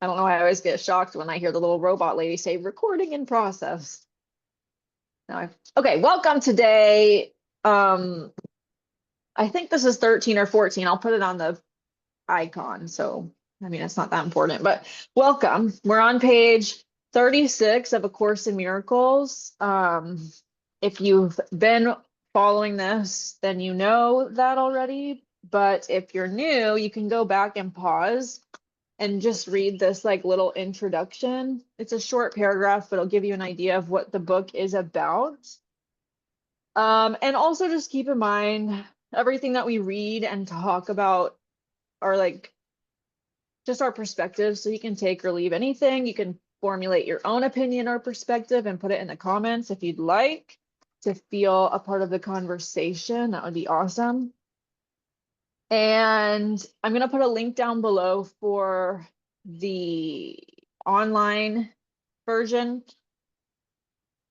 I don't know why I always get shocked when I hear the little robot lady say recording in process. Okay, welcome today. I think this is 13 or 14. I'll put it on the icon. So, I mean, it's not that important, but welcome. We're on page 36 of A Course in Miracles. If you've been following this, then you know that already. But if you're new, you can go back and pause and just read this like little introduction. It's a short paragraph, but it'll give you an idea of what the book is about. And also just keep in mind everything that we read and talk about are like just our perspectives. So you can take or leave anything. You can formulate your own opinion or perspective and put it in the comments if you'd like to feel a part of the conversation. That would be awesome. And I'm going to put a link down below for the online version.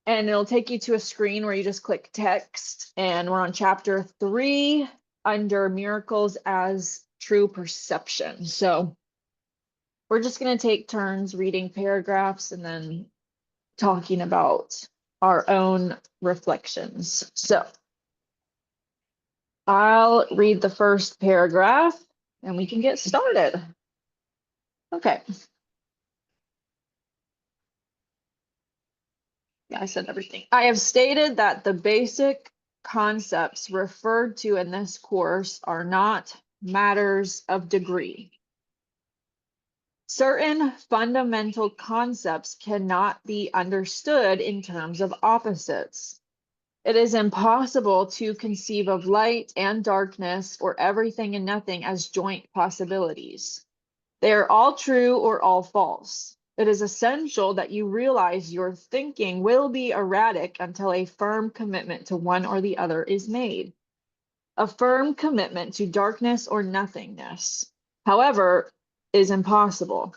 And it'll take you to a screen where you just click text. And we're on chapter 3 under Miracles as True Perception. So we're just going to take turns reading paragraphs and then talking about our own reflections. So I'll read the first paragraph and we can get started. Okay. Yeah, I said everything. I have stated that the basic concepts referred to in this course are not matters of degree. Certain fundamental concepts cannot be understood in terms of opposites. It is impossible to conceive of light and darkness or everything and nothing as joint possibilities. They are all true or all false. It is essential that you realize your thinking will be erratic until a firm commitment to one or the other is made. A firm commitment to darkness or nothingness, however, is impossible.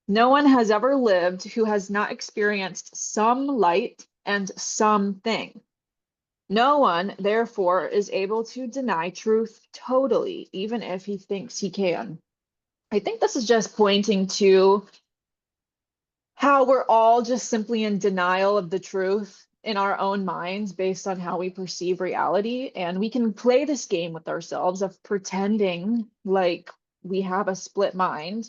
No one has ever lived who has not experienced some light and something. No one, therefore, is able to deny truth totally, even if he thinks he can. I think this is just pointing to how we're all just simply in denial of the truth in our own minds based on how we perceive reality. And we can play this game with ourselves of pretending like we have a split mind,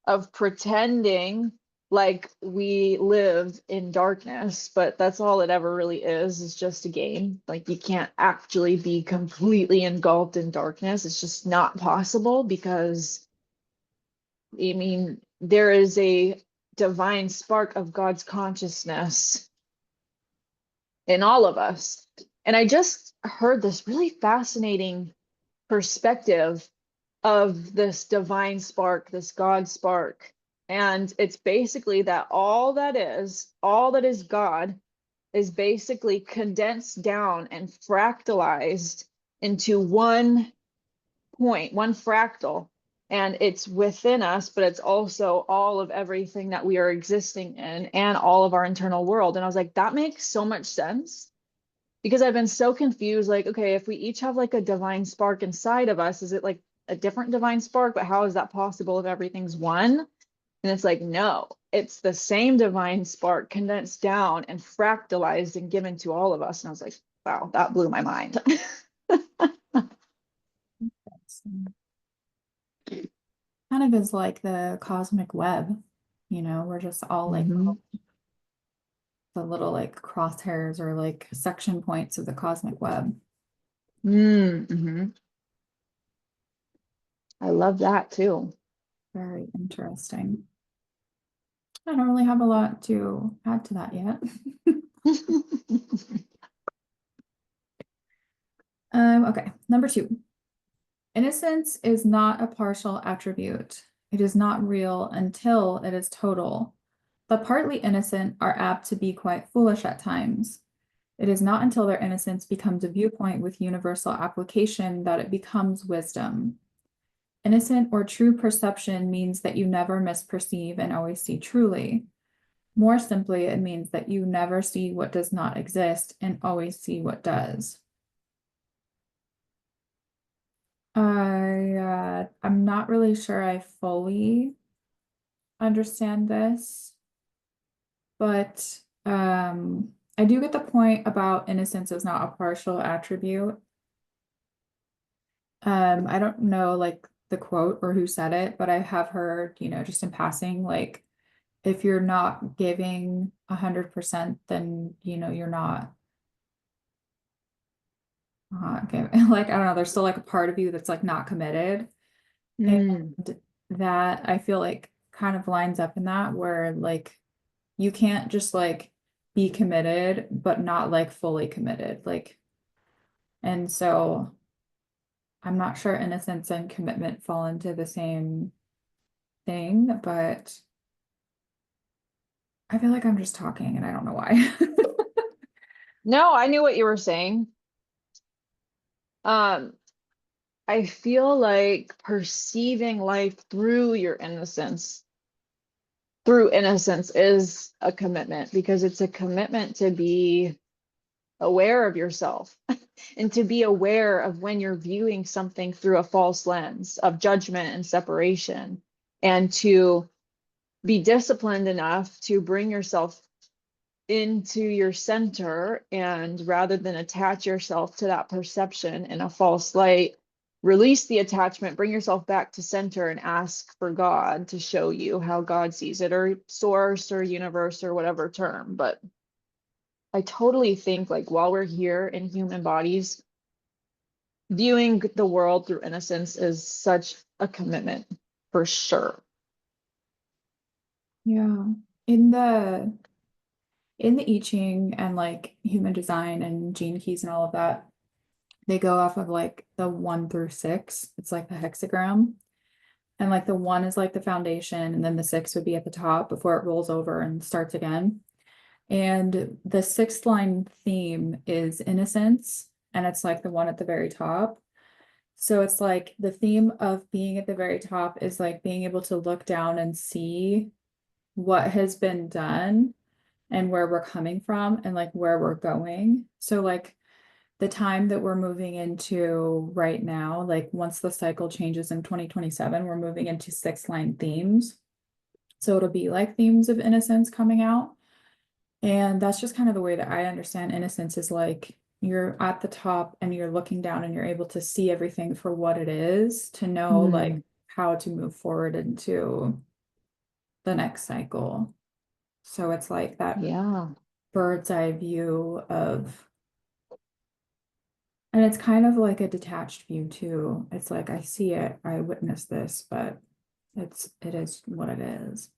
of pretending like we live in darkness, but that's all it ever really is just a game. Like you can't actually be completely engulfed in darkness. It's just not possible because I mean, there is a divine spark of God's consciousness in all of us. And I just heard this really fascinating perspective of this divine spark, this God spark. And it's basically that all that is God is basically condensed down and fractalized into one point, one fractal. And it's within us, but it's also all of everything that we are existing in and all of our internal world. And I was like, that makes so much sense because I've been so confused. Like, okay, if we each have like a divine spark inside of us, is it like a different divine spark? But how is that possible if everything's one? And it's like, no, it's the same divine spark condensed down and fractalized and given to all of us. And I was like, wow, that blew my mind. Kind of is like the cosmic web, we're just all like the little like crosshairs or like section points of the cosmic web. Mm-hmm. I love that too. Very interesting. I don't really have a lot to add to that yet. Okay, number 2. Innocence is not a partial attribute. It is not real until it is total. The partly innocent are apt to be quite foolish at times. It is not until their innocence becomes a viewpoint with universal application that it becomes wisdom. Innocent or true perception means that you never misperceive and always see truly. More simply, it means that you never see what does not exist and always see what does. I'm not really sure I fully understand this, but I do get the point about innocence is not a partial attribute. I don't know like the quote or who said it, but I have heard, just in passing, like if you're not giving 100%, then you're not giving. Like, I don't know, there's still like a part of you that's like not committed. Mm, And that I feel like kind of lines up in that where like you can't just like be committed, but not like fully committed. Like, and so I'm not sure innocence and commitment fall into the same thing, but I feel like I'm just talking and I don't know why. no, I knew what you were saying. Um, I feel like perceiving life through innocence is a commitment because it's a commitment to be aware of yourself and to be aware of when you're viewing something through a false lens of judgment and separation, and to be disciplined enough to bring yourself into your center, and rather than attach yourself to that perception in a false light, release the attachment, bring yourself back to center and ask for God to show you how God sees it, or source or universe or whatever term. But I totally think like while we're here in human bodies, viewing the world through innocence is such a commitment for sure. Yeah. In the in the I Ching and like human design and gene keys and all of that, they go off of like the 1 through 6. It's like the hexagram. And like the 1 is like the foundation, and then the 6 would be at the top before it rolls over and starts again. And the 6th line theme is innocence, and it's like the one at the very top. So it's like the theme of being at the very top is like being able to look down and see what has been done and where we're coming from and like where we're going. So like the time that we're moving into right now, like once the cycle changes in 2027, we're moving into 6th line themes. So it'll be like themes of innocence coming out. And that's just kind of the way that I understand innocence is like you're at the top and you're looking down and you're able to see everything for what it is, to know like Mm, how to move forward into the next cycle. So it's like that yeah. bird's eye view of, and it's kind of like a detached view too. It's like I see it, I witness this, but it is what it is.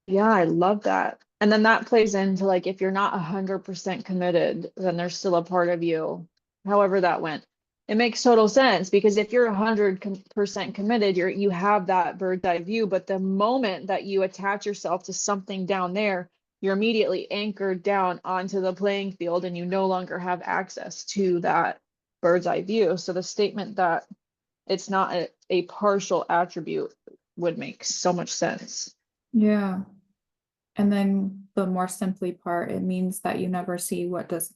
Yeah, I love that. And then that plays into like if you're not 100% committed, then there's still a part of you, however that went. It makes total sense because if you're 100% committed, you have that bird's eye view. But the moment that you attach yourself to something down there, you're immediately anchored down onto the playing field and you no longer have access to that bird's eye view. So the statement that it's not a partial attribute would make so much sense. Yeah. And then the more simply part, it means that you never see what does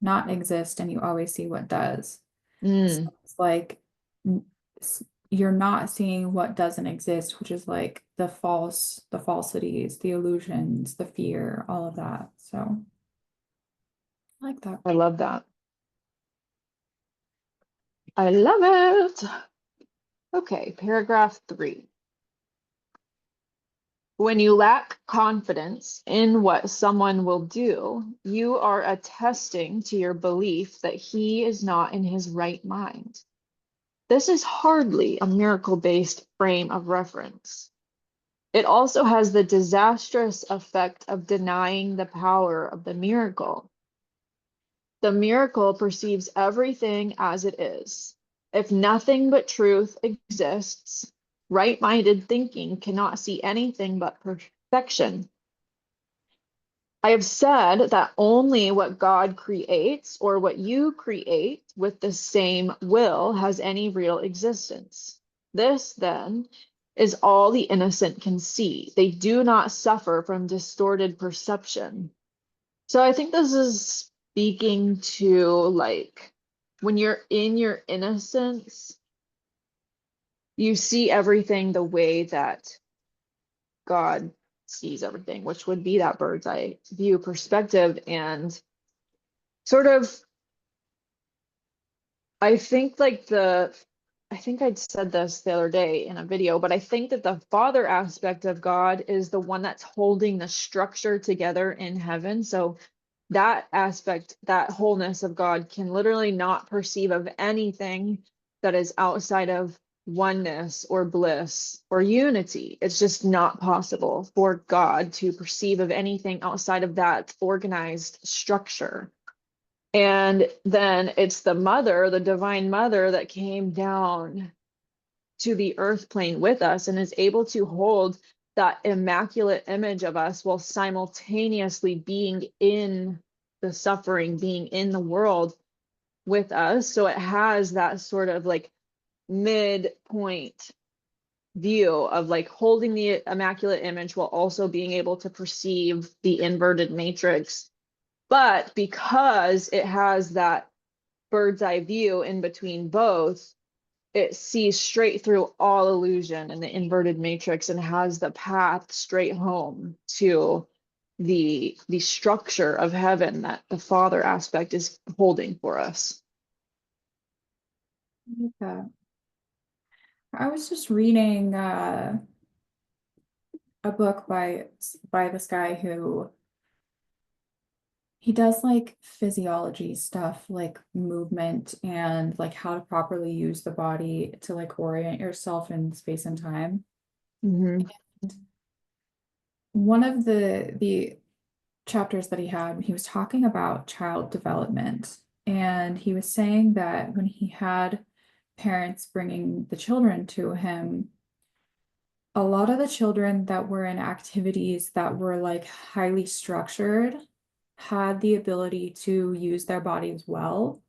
not exist and you always see what does. So Mm. it's like you're not seeing what doesn't exist, which is like the falsities, the illusions, the fear, all of that. So I like that. I love that. I love it. Okay, paragraph 3. When you lack confidence in what someone will do, you are attesting to your belief that he is not in his right mind. This is hardly a miracle-based frame of reference. It also has the disastrous effect of denying the power of the miracle. The miracle perceives everything as it is. If nothing but truth exists, right-minded thinking cannot see anything but perfection. I have said that only what God creates or what you create with the same will has any real existence. This, then, is all the innocent can see. They do not suffer from distorted perception. So I think this is speaking to like when you're in your innocence, you see everything the way that God sees everything, which would be that bird's eye view perspective. And sort of, I think like I think I'd said this the other day in a video, but I think that the father aspect of God is the one that's holding the structure together in heaven. So that aspect, that wholeness of God can literally not perceive of anything that is outside of oneness or bliss or unity. It's just not possible for God to perceive of anything outside of that organized structure. And then it's the mother, the divine mother, that came down to the earth plane with us and is able to hold that immaculate image of us while simultaneously being in the suffering, being in the world with us. So it has that sort of like midpoint view of like holding the immaculate image while also being able to perceive the inverted matrix. But because it has that bird's eye view in between both, it sees straight through all illusion and the inverted matrix and has the path straight home to the structure of heaven that the father aspect is holding for us. Yeah. I was just reading a book by this guy who he does like physiology stuff, like movement and like how to properly use the body to like orient yourself in space and time. Mm-hmm. One of the chapters that he was talking about child development, and he was saying that when he had parents bringing the children to him, a lot of the children that were in activities that were like highly structured had the ability to use their bodies well,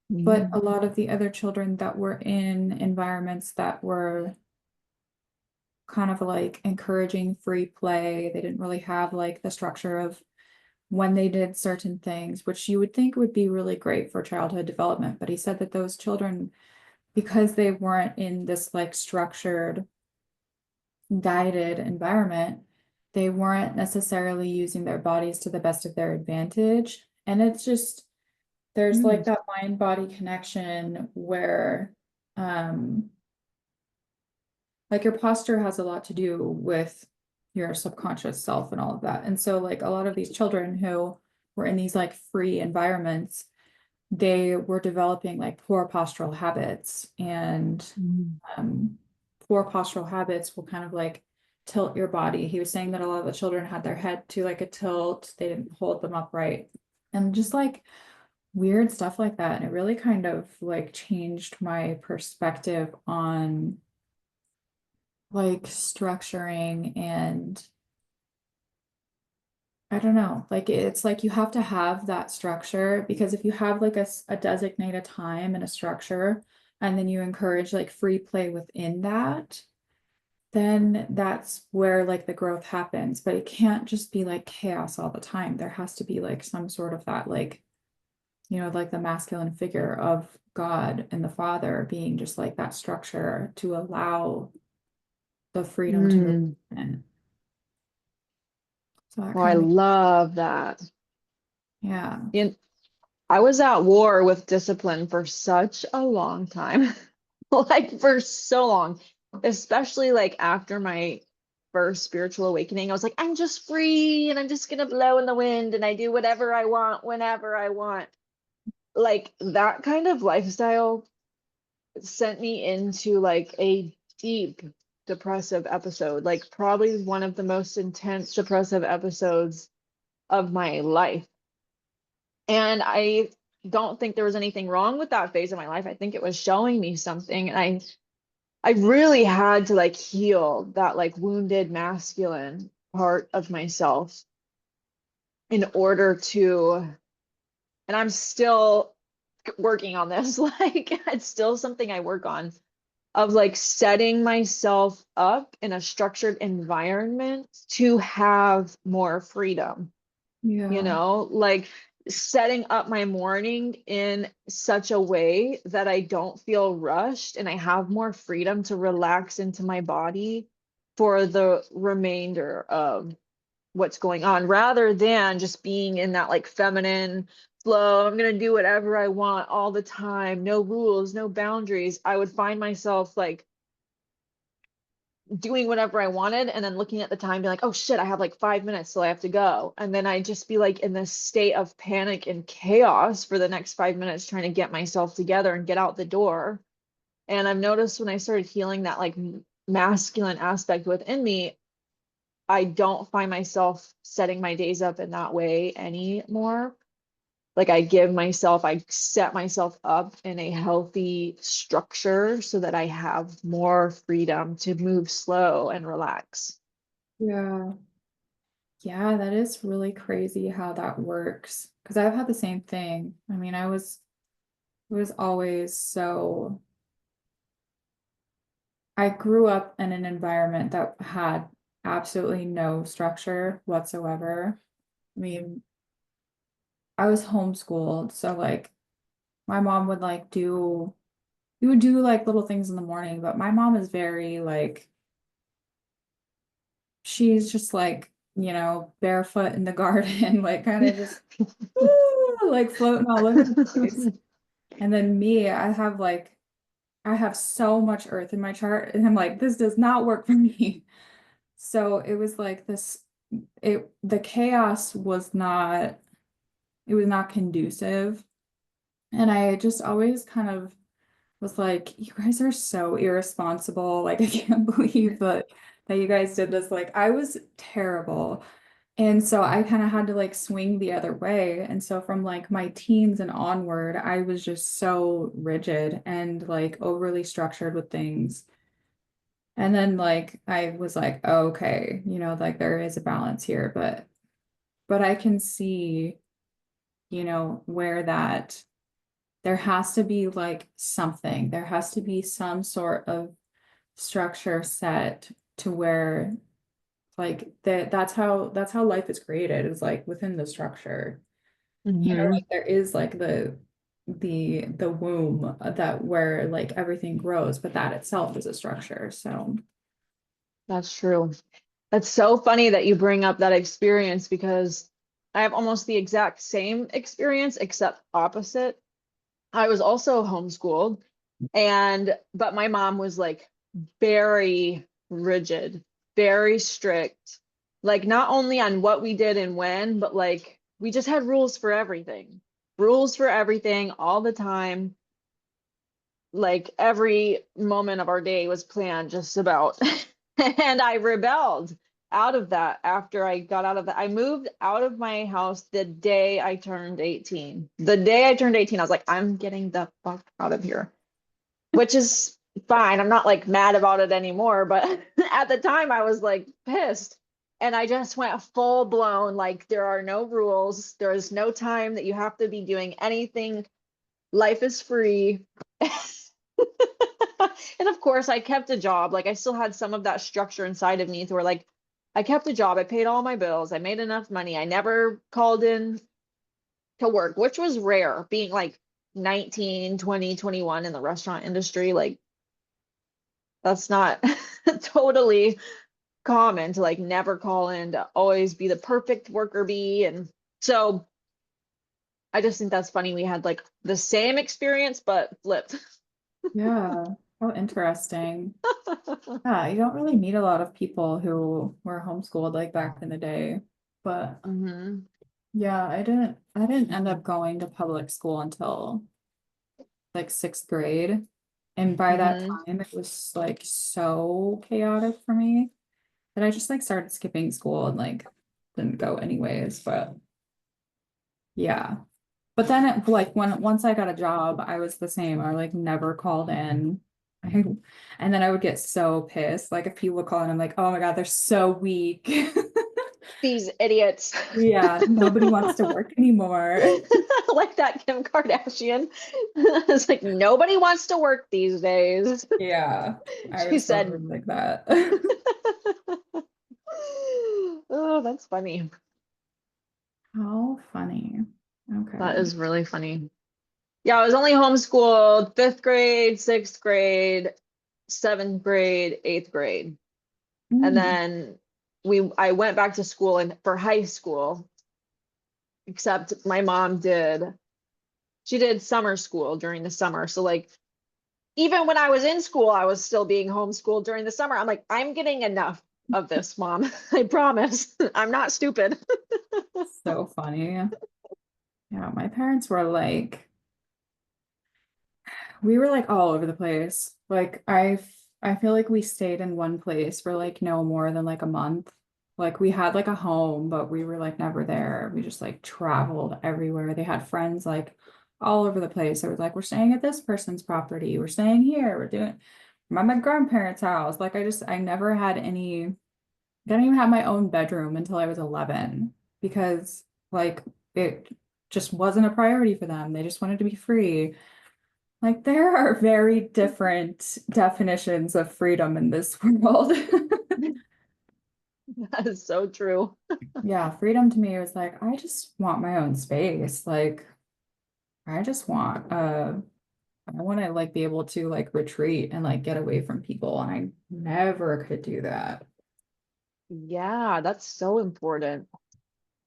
but Mm-hmm. a lot of the other children that were in environments that were kind of like encouraging free play, they didn't really have like the structure of when they did certain things, which you would think would be really great for childhood development. But he said that those children, because they weren't in this like structured, guided environment, they weren't necessarily using their bodies to the best of their advantage. And it's just, there's like that mind body connection where, um, like your posture has a lot to do with your subconscious self and all of that. And so, like, a lot of these children who were in these like free environments, they were developing like poor postural habits, and Mm-hmm. um, poor postural habits will kind of like tilt your body. He was saying that a lot of the children had their head to like a tilt, they didn't hold them upright, and just like weird stuff like that. And it really kind of like changed my perspective on like structuring, and I don't know, like it's like you have to have that structure, because if you have like a designated time and a structure, and then you encourage like free play within that, then that's where like the growth happens. But it can't just be like chaos all the time. There has to be like some sort of that, like, you know, like the masculine figure of God and the Father being just like that structure to allow the freedom to move Mm. in. So that Oh, I kind of, love that. yeah. And I was at war with discipline for such a long time, like for so long, especially like after my first spiritual awakening. I was like, I'm just free and I'm just gonna blow in the wind and I do whatever I want whenever I want. Like that kind of lifestyle sent me into like a deep depressive episode, like probably one of the most intense depressive episodes of my life. And I don't think there was anything wrong with that phase of my life. I think it was showing me something. And I really had to like heal that like wounded masculine part of myself in order to, and I'm still working on this. Like it's still something I work on, of like setting myself up in a structured environment to have more freedom, you Yeah. know, like setting up my morning in such a way that I don't feel rushed and I have more freedom to relax into my body for the remainder of what's going on, rather than just being in that like feminine flow. I'm gonna do whatever I want all the time, no rules, no boundaries. I would find myself like doing whatever I wanted and then looking at the time, being like, oh shit, I have like 5 minutes till I have to go. And then I'd just be like in this state of panic and chaos for the next 5 minutes trying to get myself together and get out the door. And I've noticed when I started healing that like masculine aspect within me, I don't find myself setting my days up in that way anymore. Like I set myself up in a healthy structure so that I have more freedom to move slow and relax. Yeah. Yeah, that is really crazy how that works. Because I've had the same thing. I mean, I was always so I grew up in an environment that had absolutely no structure whatsoever. I mean, I was homeschooled, so like my mom would like do we would do like little things in the morning, but my mom is very like she's just like, barefoot in the garden, like kind of just like floating all over the place. And then me, I have so much earth in my chart, and I'm like, this does not work for me. So it was like this, the chaos it was not conducive. And I just always kind of was like, you guys are so irresponsible. Like, I can't believe that you guys did this. Like, I was terrible. And so I kind of had to like swing the other way. And so from like my teens and onward, I was just so rigid and like overly structured with things. And then like I was like, oh, okay, like there is a balance here, but I can see, where that there has to be like something. There has to be some sort of structure set to where like that's how life is created, is like within the structure. Hmm. Like there is like the womb that where like everything grows, but that itself is a structure. So That's true. That's so funny that you bring up that experience because I have almost the exact same experience, except opposite. I was also homeschooled, but my mom was like very rigid, very strict, like not only on what we did and when, but like we just had rules for everything all the time. Like every moment of our day was planned just about. And I rebelled out of that after I got out of that. I moved out of my house the day I turned 18. The day I turned 18, I was like, I'm getting the fuck out of here, which is fine. I'm not like mad about it anymore, but at the time I was like pissed. And I just went full blown, like there are no rules. There is no time that you have to be doing anything. Life is free. And of course, I kept a job. Like I still had some of that structure inside of me to where like I kept a job. I paid all my bills. I made enough money. I never called in to work, which was rare, being like 19, 20, 21 in the restaurant industry. Like that's not totally common to like never call in, to always be the perfect worker bee. And so I just think that's funny. We had like the same experience, but flipped. yeah, how interesting. Yeah, you don't really meet a lot of people who were homeschooled like back in the day. But Hmm. yeah, I didn't end up going to public school until like sixth grade. And by that Hmm. time it was like so chaotic for me that I just like started skipping school and like didn't go anyways. But yeah. But then like once I got a job, I was the same. I like never called in. I, and then I would get so pissed. Like if people would call in, I'm like, oh my God, they're so weak. These idiots. Yeah, nobody wants to work anymore. Like that Kim Kardashian. It's like nobody wants to work these days. Yeah, I She was totally said, like that. oh, that's funny. How funny. That Okay. is really funny. Yeah, I was only homeschooled fifth grade, sixth grade, seventh grade, eighth grade. And Mm. then I went back to school and for high school, except my mom she did summer school during the summer. So like even when I was in school, I was still being homeschooled during the summer. I'm like, I'm getting enough of this, mom. I promise. I'm not stupid. So funny. Yeah, my parents were like, we were like all over the place. Like I feel like we stayed in one place for like no more than like a month. Like we had like a home, but we were like never there. We just like traveled everywhere. They had friends like all over the place. It was like, we're staying at this person's property. We're staying here. I'm at my grandparents' house. Like I never had any, I didn't even have my own bedroom until I was 11 because like it just wasn't a priority for them. They just wanted to be free. Like there are very different definitions of freedom in this world. That is so true. Yeah, freedom to me was like, I just want my own space. Like I just want I want to like be able to like retreat and like get away from people. And I never could do that. Yeah, that's so important.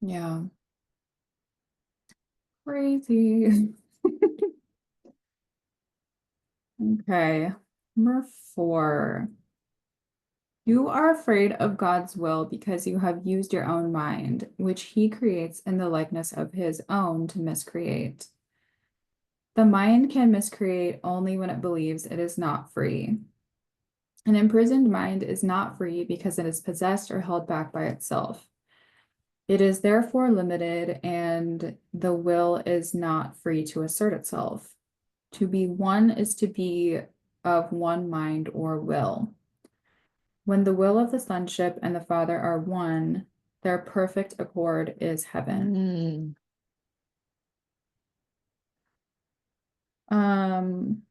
Yeah, crazy. Okay. Number 4. You are afraid of God's will because you have used your own mind, which he creates in the likeness of his own to miscreate. The mind can miscreate only when it believes it is not free. An imprisoned mind is not free because it is possessed or held back by itself. It is therefore limited, and the will is not free to assert itself. To be one is to be of one mind or will. When the will of the sonship and the Father are one, their perfect accord is heaven. Mm, Um,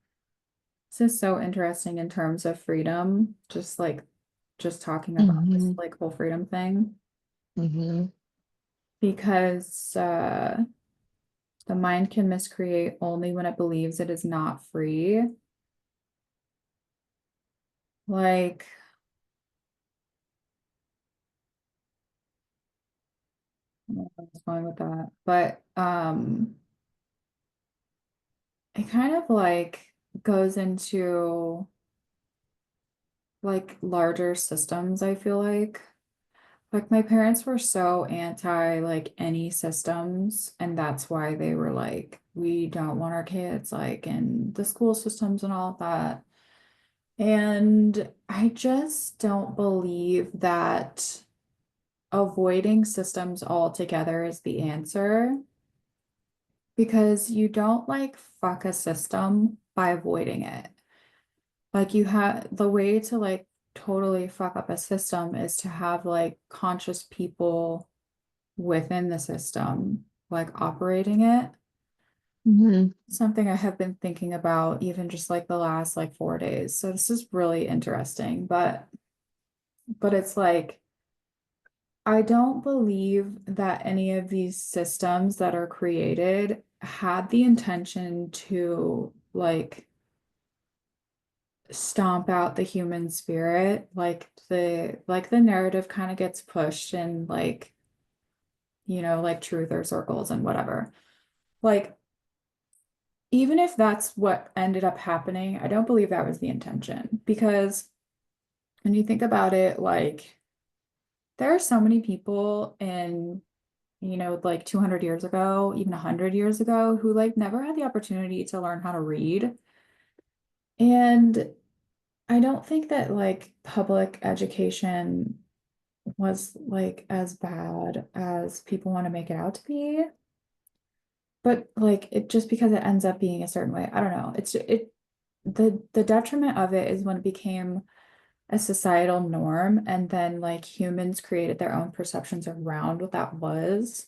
this is so interesting in terms of freedom, just talking about this hmm like whole freedom thing, hmm because the mind can miscreate only when it believes it is not free. Like, I don't know where I was going with that, but it kind of like goes into like larger systems, I feel like. Like my parents were so anti like any systems, and that's why they were like, we don't want our kids like in the school systems and all of that. And I just don't believe that avoiding systems altogether is the answer because you don't like fuck a system by avoiding it. Like you have the way to like totally fuck up a system is to have like conscious people within the system, like operating it. hmm Something I have been thinking about even just like the last like 4 days. So this is really interesting, but it's like I don't believe that any of these systems that are created had the intention to like stomp out the human spirit. Like the narrative kind of gets pushed in like, like truther circles and whatever. Like even if that's what ended up happening, I don't believe that was the intention because when you think about it, like there are so many people in, like 200 years ago, even 100 years ago, who like never had the opportunity to learn how to read. And I don't think that like public education was like as bad as people want to make it out to be. But like it just because it ends up being a certain way, I don't know. The detriment of it is when it became a societal norm and then like humans created their own perceptions around what that was.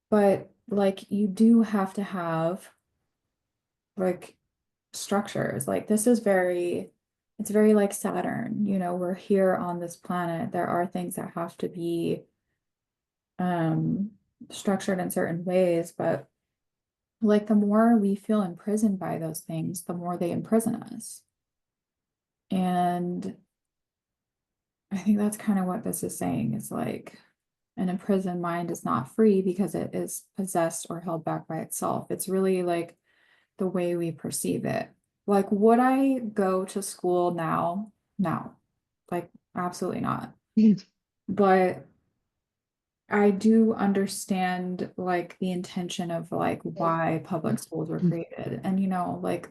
But like you do have to have like structures. Like this is it's very like Saturn, we're here on this planet. There are things that have to be um structured in certain ways, but like the more we feel imprisoned by those things, the more they imprison us. And I think that's kind of what this is saying. It's like an imprisoned mind is not free because it is possessed or held back by itself. It's really like the way we perceive it. Like, would I go to school now? No, like, absolutely not. But I do understand like the intention of like why public schools were created. And like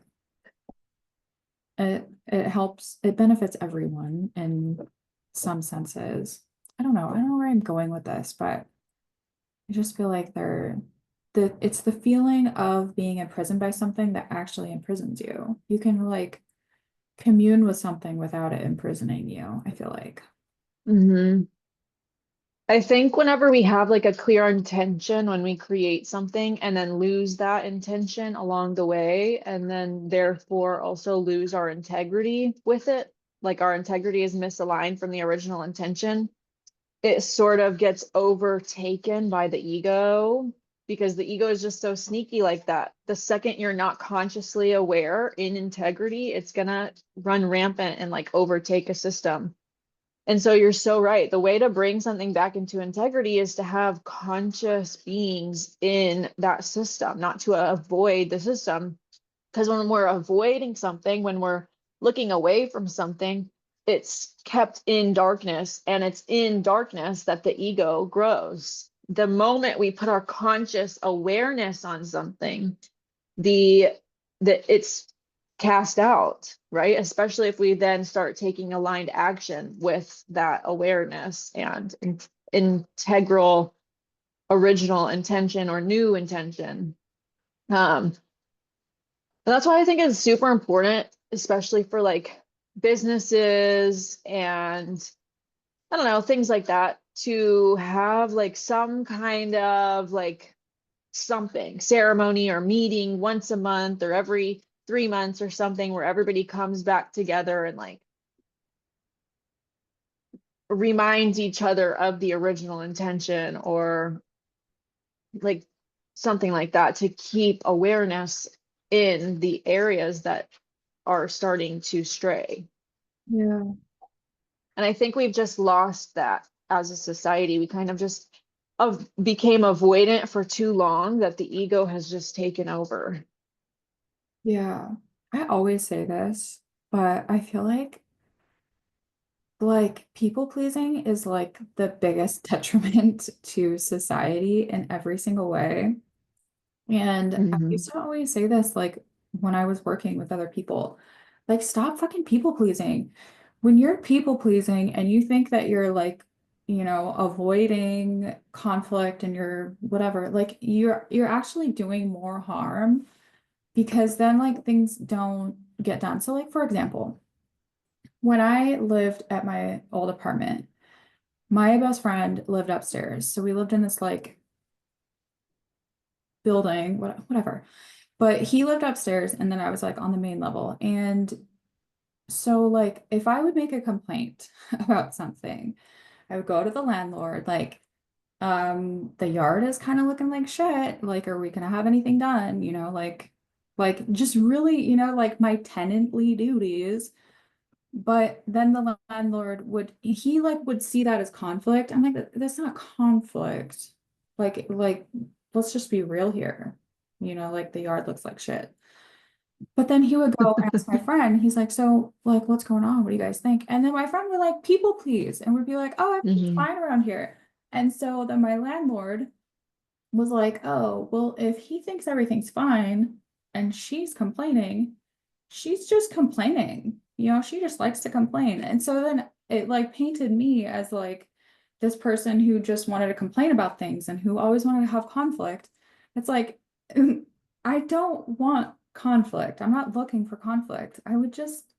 it helps, it benefits everyone in some senses. I don't know where I'm going with this, but I just feel like it's the feeling of being imprisoned by something that actually imprisons you. You can like commune with something without it imprisoning you, I feel like. Hmm. I think whenever we have like a clear intention when we create something and then lose that intention along the way, and then therefore also lose our integrity with it, like our integrity is misaligned from the original intention, it sort of gets overtaken by the ego because the ego is just so sneaky like that. The second you're not consciously aware in integrity, it's gonna run rampant and like overtake a system. And so you're so right. The way to bring something back into integrity is to have conscious beings in that system, not to avoid the system. Because when we're avoiding something, when we're looking away from something, it's kept in darkness, and it's in darkness that the ego grows. The moment we put our conscious awareness on something, the it's cast out, right? Especially if we then start taking aligned action with that awareness and integral original intention or new intention. And that's why I think it's super important, especially for like businesses and I don't know, things like that, to have like some kind of like something, ceremony or meeting once a month or every 3 months or something where everybody comes back together and like reminds each other of the original intention or like something like that to keep awareness in the areas that are starting to stray. Yeah. And I think we've just lost that as a society. We kind of just became avoidant for too long that the ego has just taken over. Yeah. I always say this, but I feel like people pleasing is like the biggest detriment to society in every single way. And I Mhm. used to always say this like when I was working with other people, like stop fucking people pleasing. When you're people pleasing and you think that you're like, avoiding conflict and you're whatever, like you're actually doing more harm because then like things don't get done. So like for example, when I lived at my old apartment, my best friend lived upstairs. So we lived in this like building, whatever. But he lived upstairs and then I was like on the main level. And so like if I would make a complaint about something, I would go to the landlord, like, the yard is kind of looking like shit. Like, are we gonna have anything done? Like just really, like my tenantly duties. But then the landlord would see that as conflict. I'm like, that's not conflict. Like, let's just be real here. Like the yard looks like shit. But then he would go ask my friend, he's like, so like what's going on? What do you guys think? And then my friend would like people please and would be like, oh, everything's Mhm. fine around here. And so then my landlord was like, oh, well, if he thinks everything's fine and she's complaining, she's just complaining. She just likes to complain. And so then it like painted me as like this person who just wanted to complain about things and who always wanted to have conflict. It's like, I don't want conflict. I'm not looking for conflict. I would just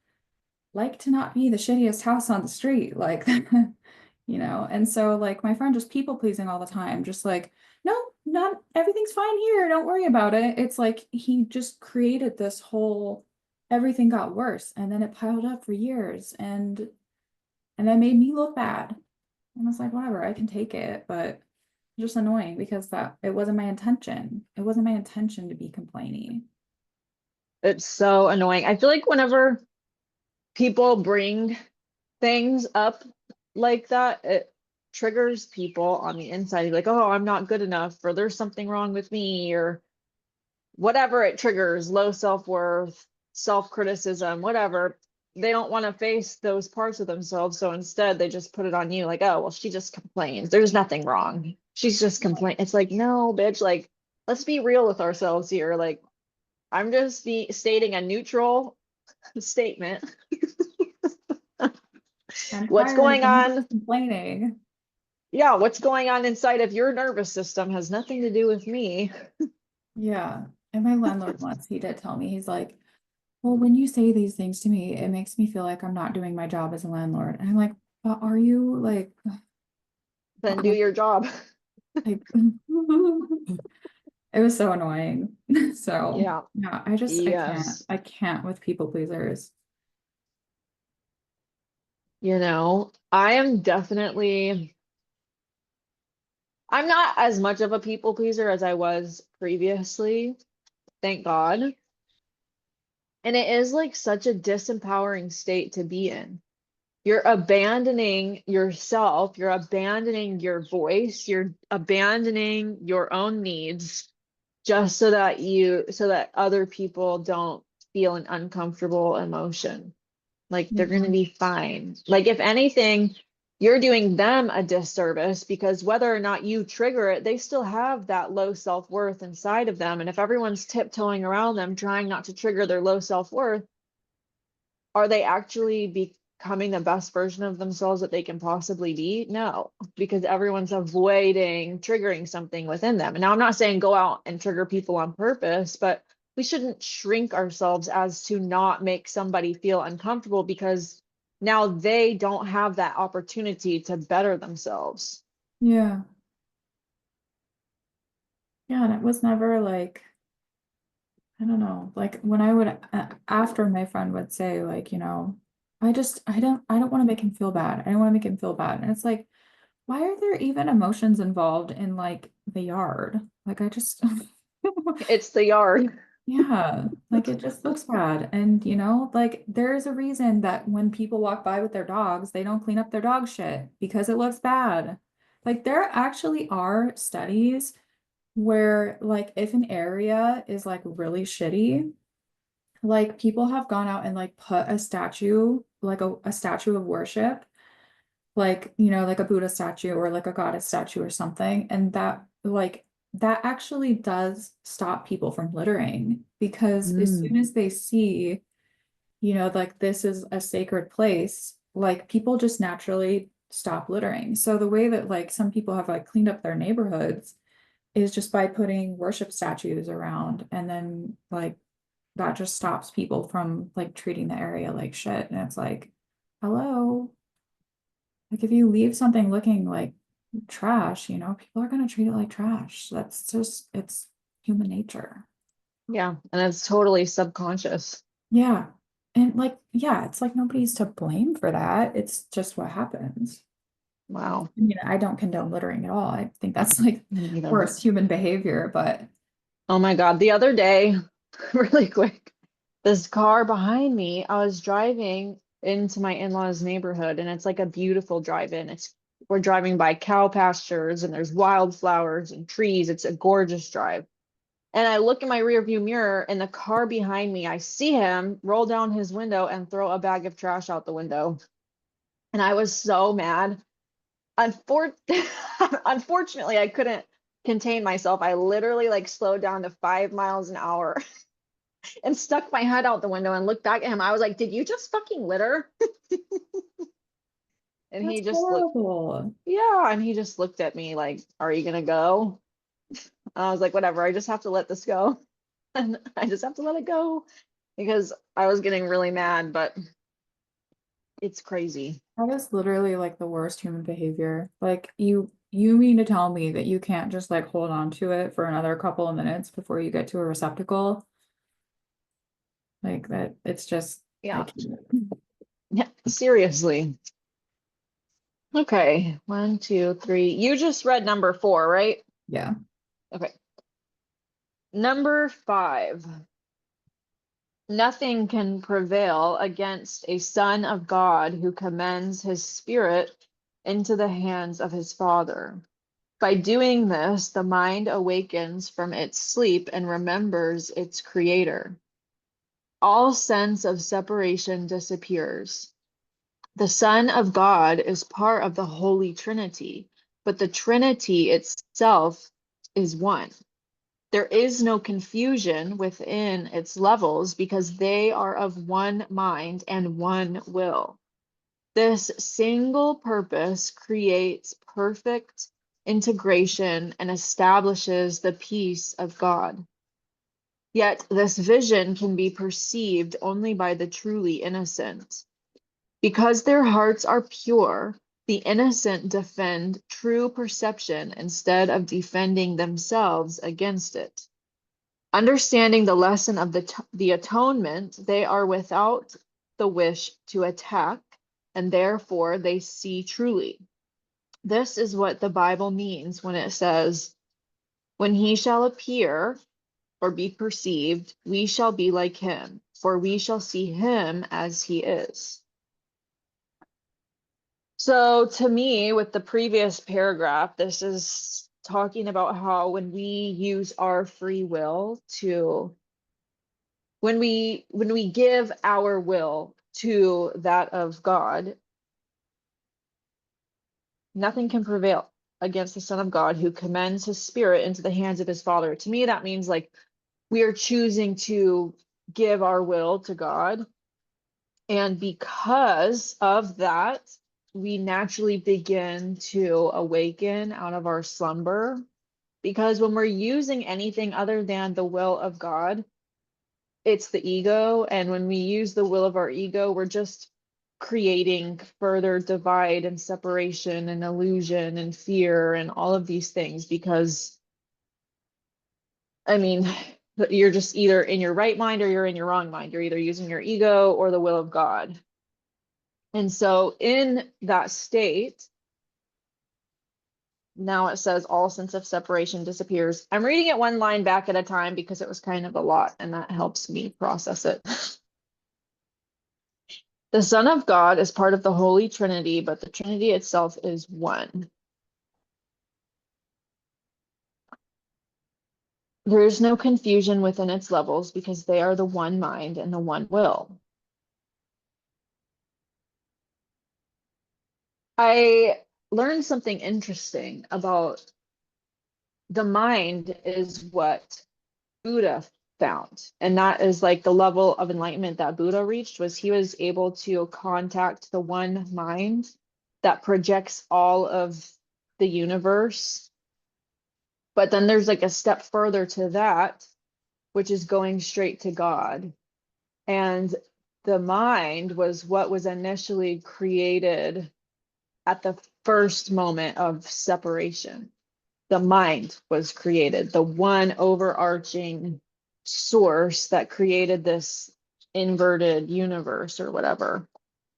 like to not be the shittiest house on the street. Like, and so like my friend just people pleasing all the time, just like, no, not everything's fine here. Don't worry about it. It's like he just created this whole everything got worse and then it piled up for years and that made me look bad. And I was like, whatever, I can take it, but just annoying because that it wasn't my intention. It wasn't my intention to be complaining. It's so annoying. I feel like whenever people bring things up like that, it triggers people on the inside. Like, oh, I'm not good enough, or there's something wrong with me, or whatever it triggers, low self-worth, self-criticism, whatever. They don't want to face those parts of themselves. So instead, they just put it on you like, oh, well, she just complains. There's nothing wrong. She's just complaining. It's like, no, bitch, like, let's be real with ourselves here. Like, I'm just stating a neutral statement. I'm What's tired going and I'm on? just complaining. Yeah, what's going on inside of your nervous system has nothing to do with me. Yeah. And my landlord once, he did tell me, he's like, well, when you say these things to me, it makes me feel like I'm not doing my job as a landlord. And I'm like, but are you like, Then do your job. like it was so annoying. So Yeah. yeah, Yes. I can't with people pleasers. I am definitely, I'm not as much of a people pleaser as I was previously, thank God. And it is like such a disempowering state to be in. You're abandoning yourself, you're abandoning your voice, you're abandoning your own needs just so that other people don't feel an uncomfortable emotion. Like they're going to Yeah. be fine. Like if anything, you're doing them a disservice because whether or not you trigger it, they still have that low self-worth inside of them. And if everyone's tiptoeing around them, trying not to trigger their low self-worth, are they actually becoming the best version of themselves that they can possibly be? No, because everyone's avoiding triggering something within them. And now I'm not saying go out and trigger people on purpose, but we shouldn't shrink ourselves as to not make somebody feel uncomfortable because now they don't have that opportunity to better themselves. Yeah. Yeah. And it was never like, I don't know, like when I would, after my friend would say, like, I don't want to make him feel bad. I don't want to make him feel bad. And it's like, why are there even emotions involved in like the yard? Like, I just, It's the yard. yeah, like it just looks bad. And, like there's a reason that when people walk by with their dogs, they don't clean up their dog shit because it looks bad. Like, there actually are studies where, like, if an area is like really shitty, like people have gone out and like put a statue, like a statue of worship, like, like a Buddha statue or like a goddess statue or something. And that actually does stop people from littering because as Mm. soon as they see, like this is a sacred place, like people just naturally stop littering. So the way that like some people have like cleaned up their neighborhoods is just by putting worship statues around, and then like that just stops people from like treating the area like shit. And it's like, hello, like if you leave something looking like trash, people are going to treat it like trash. That's just, it's human nature. Yeah, and it's totally subconscious. Yeah. And like, yeah, it's like nobody's to blame for that. It's just what happens. Wow. I mean, I don't condone littering at all. I think that's like Me neither. worst human behavior, but Oh my God. The other day, really quick, this car behind me, I was driving into my in-laws neighborhood and it's like a beautiful drive-in. We're driving by cow pastures and there's wildflowers and trees. It's a gorgeous drive. And I look in my rear view mirror and the car behind me, I see him roll down his window and throw a bag of trash out the window. And I was so mad. Unfor Unfortunately, I couldn't contain myself. I literally like slowed down to 5 miles an hour and stuck my head out the window and looked back at him. I was like, "Did you just fucking litter?" And he that's just looked, horrible. yeah, and he just looked at me like, "Are you gonna go?" And I was like, "Whatever, I just have to let this go." And I just have to let it go because I was getting really mad, but it's crazy. That is literally like the worst human behavior. Like you mean to tell me that you can't just like hold on to it for another couple of minutes before you get to a receptacle? Like that it's just I Yeah. can't. Yeah, seriously. Okay, 1, 2, 3. You just read number 4, right? Yeah. Okay. Number 5. Nothing can prevail against a son of God who commends his spirit into the hands of his father. By doing this, the mind awakens from its sleep and remembers its creator. All sense of separation disappears. The Son of God is part of the Holy Trinity, but the Trinity itself is one. There is no confusion within its levels because they are of one mind and one will. This single purpose creates perfect integration and establishes the peace of God. Yet this vision can be perceived only by the truly innocent. Because their hearts are pure, the innocent defend true perception instead of defending themselves against it. Understanding the lesson of the atonement, they are without the wish to attack, and therefore they see truly. This is what the Bible means when it says, when he shall appear or be perceived, we shall be like him, for we shall see him as he is. So to me, with the previous paragraph, this is talking about how when we use our free will to when we give our will to that of God, nothing can prevail against the Son of God who commends his spirit into the hands of his Father. To me, that means like we are choosing to give our will to God. And because of that, we naturally begin to awaken out of our slumber. Because when we're using anything other than the will of God, it's the ego. And when we use the will of our ego, we're just creating further divide and separation and illusion and fear and all of these things. Because, I mean, you're just either in your right mind or you're in your wrong mind. You're either using your ego or the will of God. And so in that state, now it says all sense of separation disappears. I'm reading it one line back at a time because it was kind of a lot and that helps me process it. The Son of God is part of the Holy Trinity, but the Trinity itself is one. There is no confusion within its levels because they are the one mind and the one will. I learned something interesting about the mind is what Buddha found. And that is like the level of enlightenment that Buddha reached was he was able to contact the one mind that projects all of the universe. But then there's like a step further to that, which is going straight to God. And the mind was what was initially created at the first moment of separation. The mind was created, the one overarching source that created this inverted universe or whatever.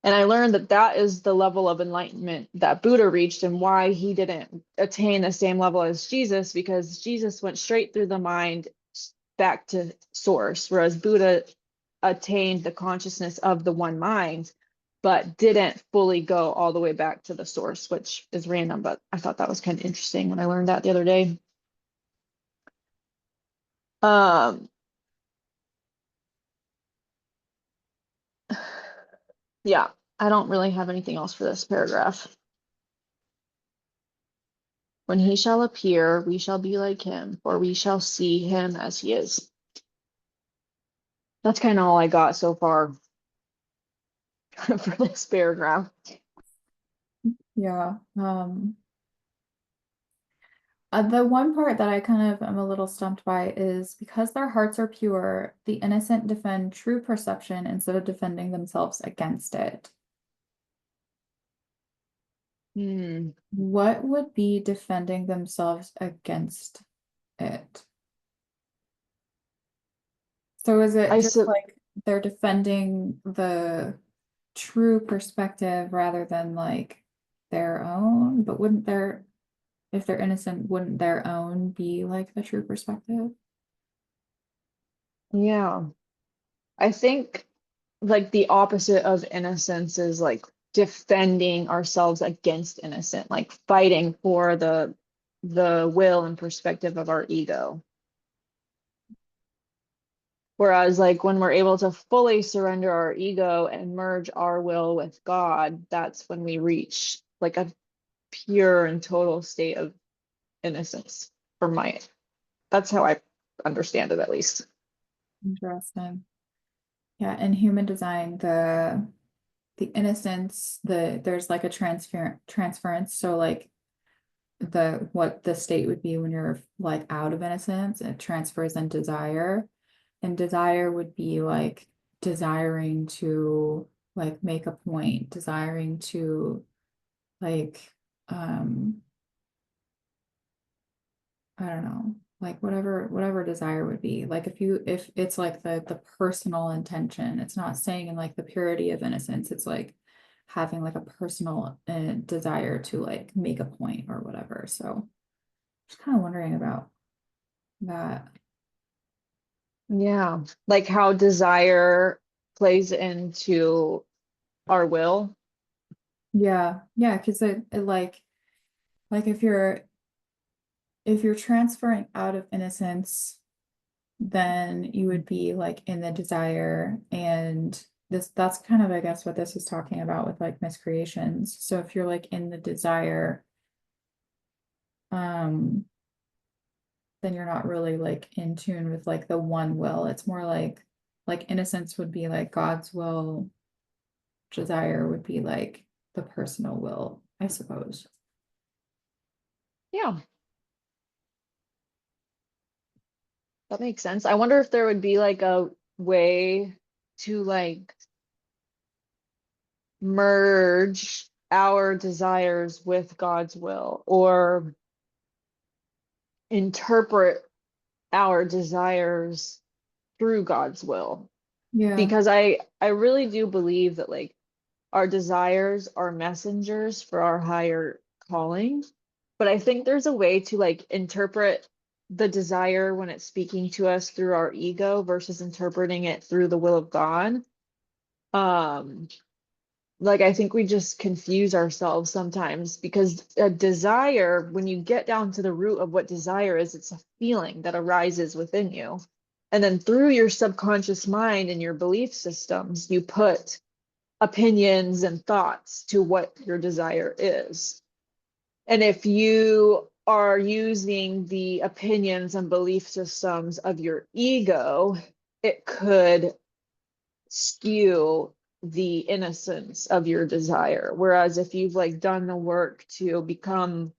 And I learned that that is the level of enlightenment that Buddha reached and why he didn't attain the same level as Jesus, because Jesus went straight through the mind back to source, whereas Buddha attained the consciousness of the one mind, but didn't fully go all the way back to the source, which is random, but I thought that was kind of interesting when I learned that the other day. Um, yeah, I don't really have anything else for this paragraph. When he shall appear, we shall be like him, for we shall see him as he is. That's kind of all I got so far for this paragraph. Yeah. The one part that I kind of am a little stumped by is because their hearts are pure, the innocent defend true perception instead of defending themselves against it. Hmm. What would be defending themselves against it? So is it I just so like they're defending the true perspective rather than like their own? But wouldn't their, if they're innocent, wouldn't their own be like the true perspective? yeah, I think like the opposite of innocence is like defending ourselves against innocent, like fighting for the will and perspective of our ego. Whereas like when we're able to fully surrender our ego and merge our will with God, that's when we reach like a pure and total state of innocence for my, that's how I understand it at least. Interesting. Yeah, in human design, the innocence, there's like a transference. So like what the state would be when you're like out of innocence, it transfers in desire. And desire would be like desiring to like make a point, desiring to like I don't know, like whatever desire would be. Like if it's like the personal intention, it's not saying in like the purity of innocence, it's like having like a personal desire to like make a point or whatever. So just kind of wondering about that. Yeah, like how desire plays into our will. Yeah, yeah, because it like if you're transferring out of innocence, then you would be like in the desire, and that's kind of I guess what this is talking about with like miscreations. So if you're like in the desire, um then you're not really like in tune with like the one will. It's more like innocence would be like God's will, desire would be like the personal will, I suppose. Yeah, that makes sense. I wonder if there would be like a way to like merge our desires with God's will or interpret our desires through God's will. Yeah, Because I really do believe that like our desires are messengers for our higher calling. But I think there's a way to like interpret the desire when it's speaking to us through our ego versus interpreting it through the will of God. Um, like I think we just confuse ourselves sometimes because a desire, when you get down to the root of what desire is, it's a feeling that arises within you. And then through your subconscious mind and your belief systems, you put opinions and thoughts to what your desire is. And if you are using the opinions and belief systems of your ego, it could skew the innocence of your desire. Whereas if you've like done the work to become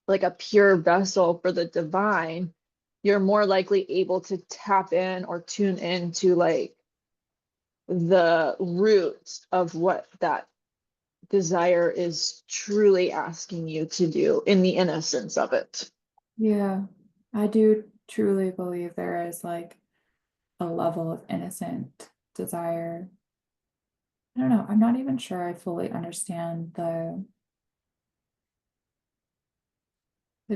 like a pure vessel for the divine, you're more likely able to tap in or tune into like the roots of what that desire is truly asking you to do in the innocence of it. yeah, I do truly believe there is like a level of innocent desire. I don't know. I'm not even sure I fully understand the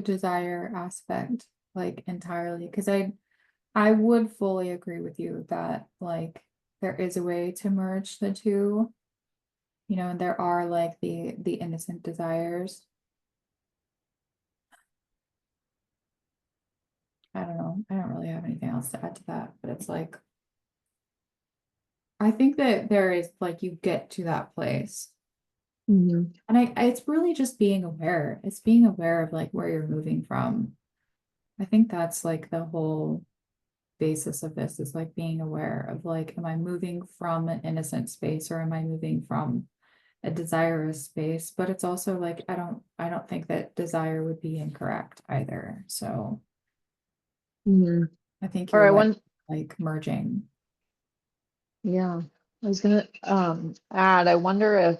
desire aspect like entirely, because I would fully agree with you that like there is a way to merge the two, and there are like the innocent desires. I don't know. I don't really have anything else to add to that, but it's like I think that there is like you get to that place. Mhm. And it's really just being aware. It's being aware of like where you're moving from. I think that's like the whole basis of this is like being aware of like, am I moving from an innocent space or am I moving from a desirous space? But it's also like I don't think that desire would be incorrect either. So Mhm. I think Or you're I right, want, like merging. yeah, I was gonna add, I wonder if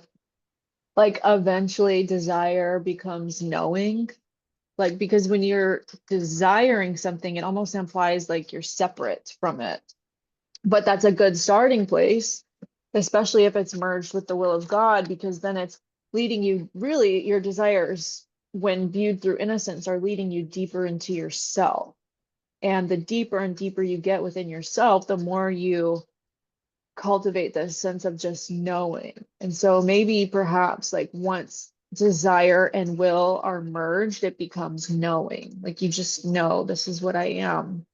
like eventually desire becomes knowing. Like because when you're desiring something, it almost implies like you're separate from it. But that's a good starting place, especially if it's merged with the will of God, because then it's leading you really, your desires, when viewed through innocence, are leading you deeper into yourself. And the deeper and deeper you get within yourself, the more you cultivate this sense of just knowing. And so maybe perhaps like once desire and will are merged, it becomes knowing. Like you just know this is what I am.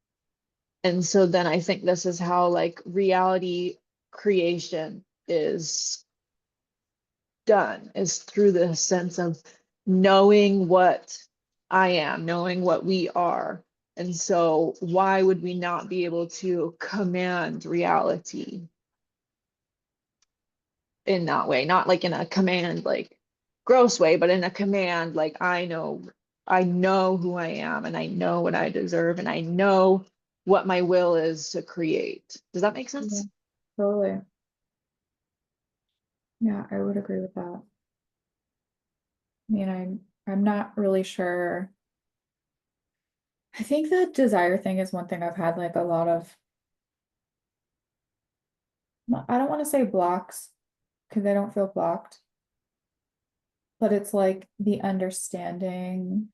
And so then I think this is how like reality creation is done, is through the sense of knowing what I am, knowing what we are. And so why would we not be able to command reality in that way? Not like in a command, like gross way, but in a command, like I know who I am and I know what I deserve and I know what my will is to create. Does that make Yeah, sense? totally. Yeah, I would agree with that. I mean, I'm not really sure. I think that desire thing is one thing I've had like a lot of, I don't want to say blocks because I don't feel blocked, but it's like the understanding.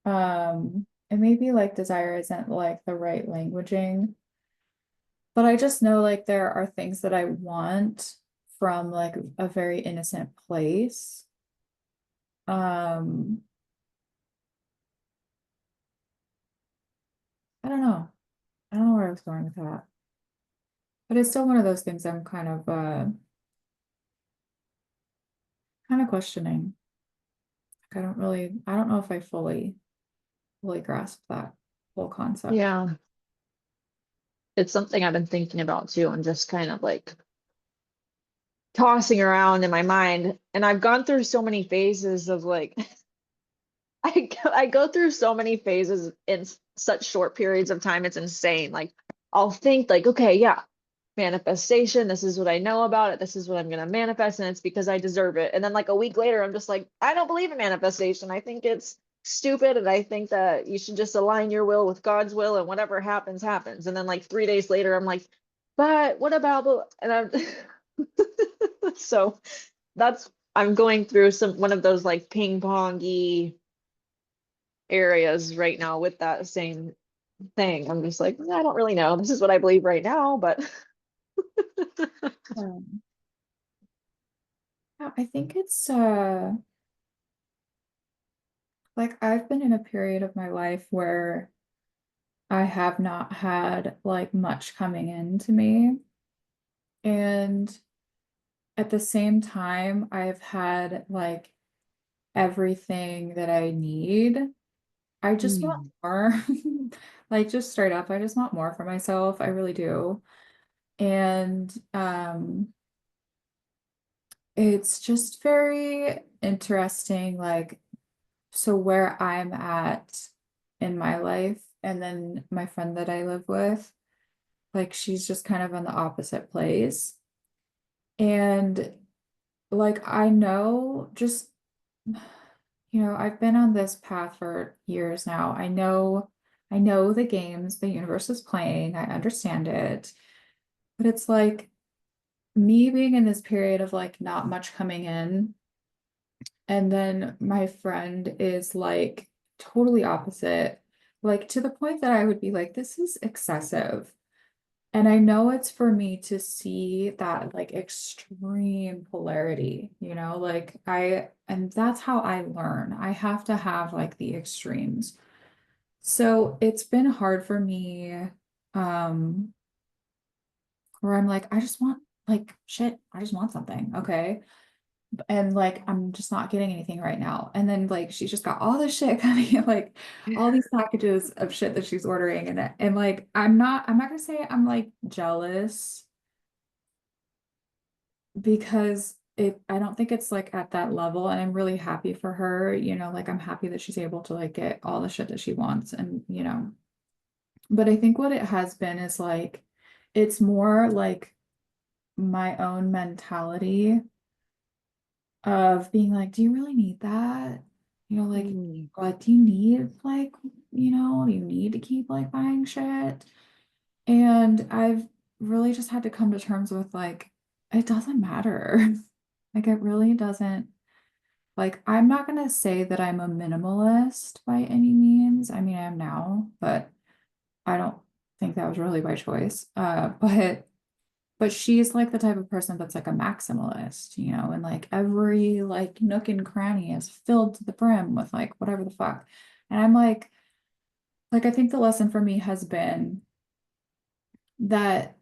And maybe like desire isn't like the right languaging, but I just know like there are things that I want from like a very innocent place. Um, I don't know. I don't know where I was going with that. But it's still one of those things I'm kind of questioning. Like I don't know if I fully grasp that whole concept. Yeah, it's something I've been thinking about too, and just kind of like tossing around in my mind. And I've gone through so many phases of like I go through so many phases in such short periods of time. It's insane. Like I'll think like, okay, yeah, manifestation, this is what I know about it. This is what I'm going to manifest and it's because I deserve it. And then like a week later, I'm just like, I don't believe in manifestation. I think it's stupid and I think that you should just align your will with God's will and whatever happens happens. And then like 3 days later, I'm like, but what about the and I'm so that's I'm going through some one of those like ping pongy areas right now with that same thing. I'm just like, I don't really know. This is what I believe right now, but Um, yeah, I think it's like I've been in a period of my life where I have not had like much coming into me. And at the same time, I've had like everything that I need. I just want Mm. more. Like just straight up, I just want more for myself. I really do. And it's just very interesting, like so where I'm at in my life, and then my friend that I live with, like she's just kind of in the opposite place. And like I know just I've been on this path for years now. I know the games the universe is playing. I understand it. But it's like me being in this period of like not much coming in, and then my friend is like totally opposite, like to the point that I would be like, this is excessive. And I know it's for me to see that like extreme polarity, and that's how I learn. I have to have like the extremes. So it's been hard for me, um, where I'm like, I just want like shit, I just want something. Okay. And like I'm just not getting anything right now. And then like she's just got all this shit coming in, like all these packages of shit that she's ordering, and like I'm not gonna say I'm like jealous because I don't think it's like at that level, and I'm really happy for her, like I'm happy that she's able to like get all the shit that she wants, and but I think what it has been is like it's more like my own mentality of being like, do you really need that? Like, Mm. what do you need? Like, you need to keep like buying shit. And I've really just had to come to terms with like, it doesn't matter. Like, it really doesn't. Like, I'm not gonna say that I'm a minimalist by any means. I mean, I am now, but I don't think that was really by choice. But But she's like the type of person that's like a maximalist, you know, and like every like nook and cranny is filled to the brim with like whatever the fuck. And I'm like I think the lesson for me has been that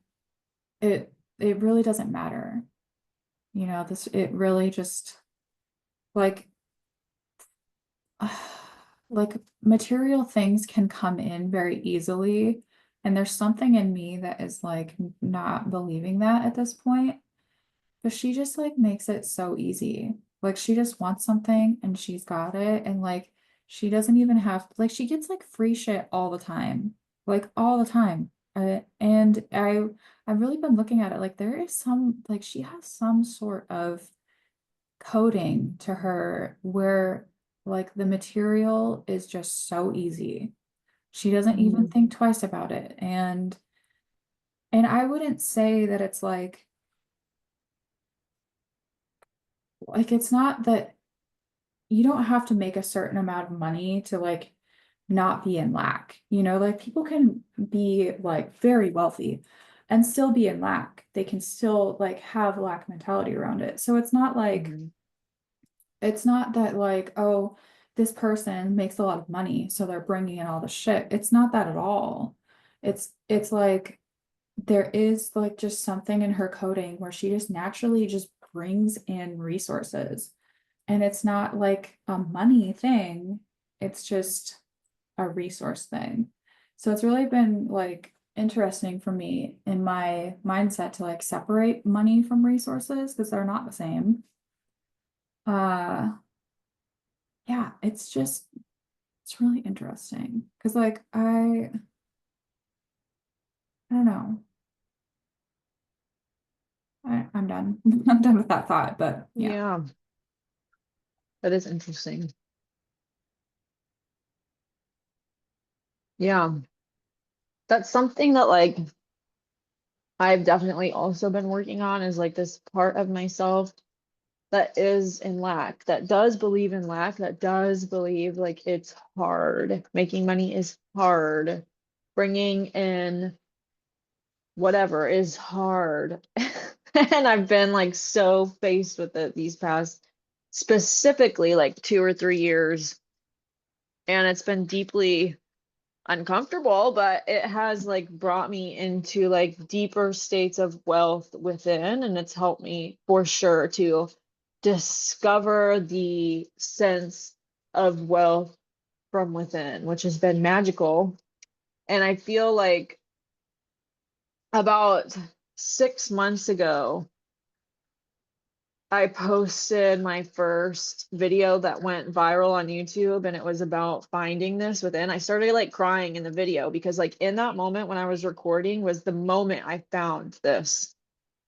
it really doesn't matter. You know, this it really just like like material things can come in very easily. And there's something in me that is like not believing that at this point. But she just like makes it so easy. Like she just wants something and she's got it. And like she doesn't even have like she gets like free shit all the time. Like all the time. And I've really been looking at it like there is some like she has some sort of coding to her where like the material is just so easy. She doesn't even Mhm. think twice about it. And I wouldn't say that it's like it's not that you don't have to make a certain amount of money to like not be in lack. You know, like people can be like very wealthy and still be in lack. They can still like have lack mentality around it. So Mhm. it's not that like, oh, this person makes a lot of money, so they're bringing in all the shit. It's not that at all. It's like there is like just something in her coding where she just naturally just brings in resources. And it's not like a money thing, it's just a resource thing. So it's really been like interesting for me in my mindset to like separate money from resources because they're not the same. Uh yeah, it's really interesting because like I don't know. I'm done. I'm done with that thought, but yeah. Yeah, that is interesting. Yeah, that's something that like I've definitely also been working on is like this part of myself that is in lack, that does believe in lack, that does believe like it's hard. Making money is hard. Bringing in whatever is hard. And I've been like so faced with it these past specifically like 2 or 3 years. And it's been deeply uncomfortable, but it has like brought me into like deeper states of wealth within, and it's helped me for sure to discover the sense of wealth from within, which has been magical. And I feel like about 6 months ago, I posted my first video that went viral on YouTube, and it was about finding this within. I started like crying in the video because like in that moment when I was recording was the moment I found this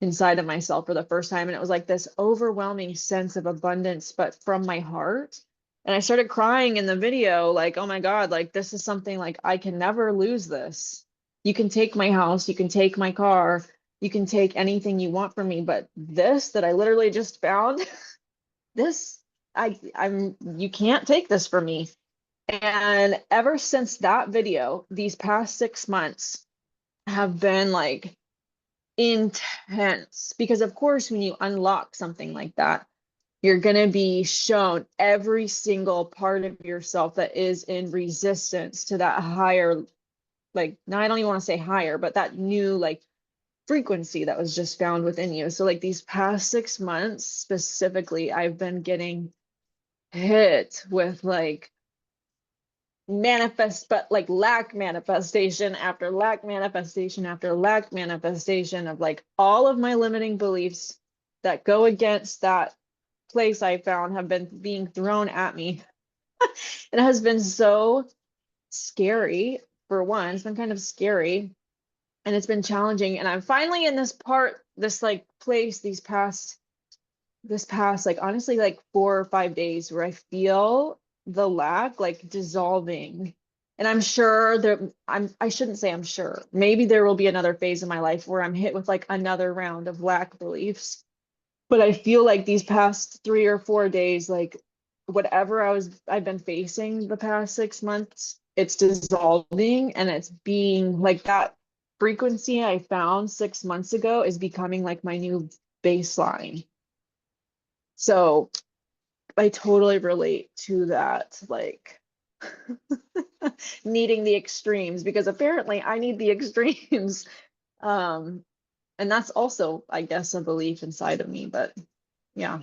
inside of myself for the first time. And it was like this overwhelming sense of abundance, but from my heart. And I started crying in the video, like, oh my God, like this is something like I can never lose this. You can take my house, you can take my car, you can take anything you want from me, but this that I literally just found, this I'm you can't take this from me. And ever since that video, these past 6 months have been like intense because of course when you unlock something like that, you're going to be shown every single part of yourself that is in resistance to that higher, like now I don't even want to say higher, but that new like frequency that was just found within you. So like these past 6 months specifically, I've been getting hit with like manifest, but like lack manifestation after lack manifestation after lack manifestation of like all of my limiting beliefs that go against that place I found have been being thrown at me. It has been so scary. For one, it's been kind of scary and it's been challenging. And I'm finally in this part, this like place, this past like honestly like 4 or 5 days where I feel the lack like dissolving. And I'm sure there I shouldn't say I'm sure. Maybe there will be another phase in my life where I'm hit with like another round of lack beliefs. But I feel like these past 3 or 4 days, like whatever I've been facing the past 6 months, it's dissolving and it's being like that. frequency I found 6 months ago is becoming like my new baseline. So I totally relate to that, like needing the extremes, because apparently I need the extremes. Um, and that's also, I guess, a belief inside of me, but yeah.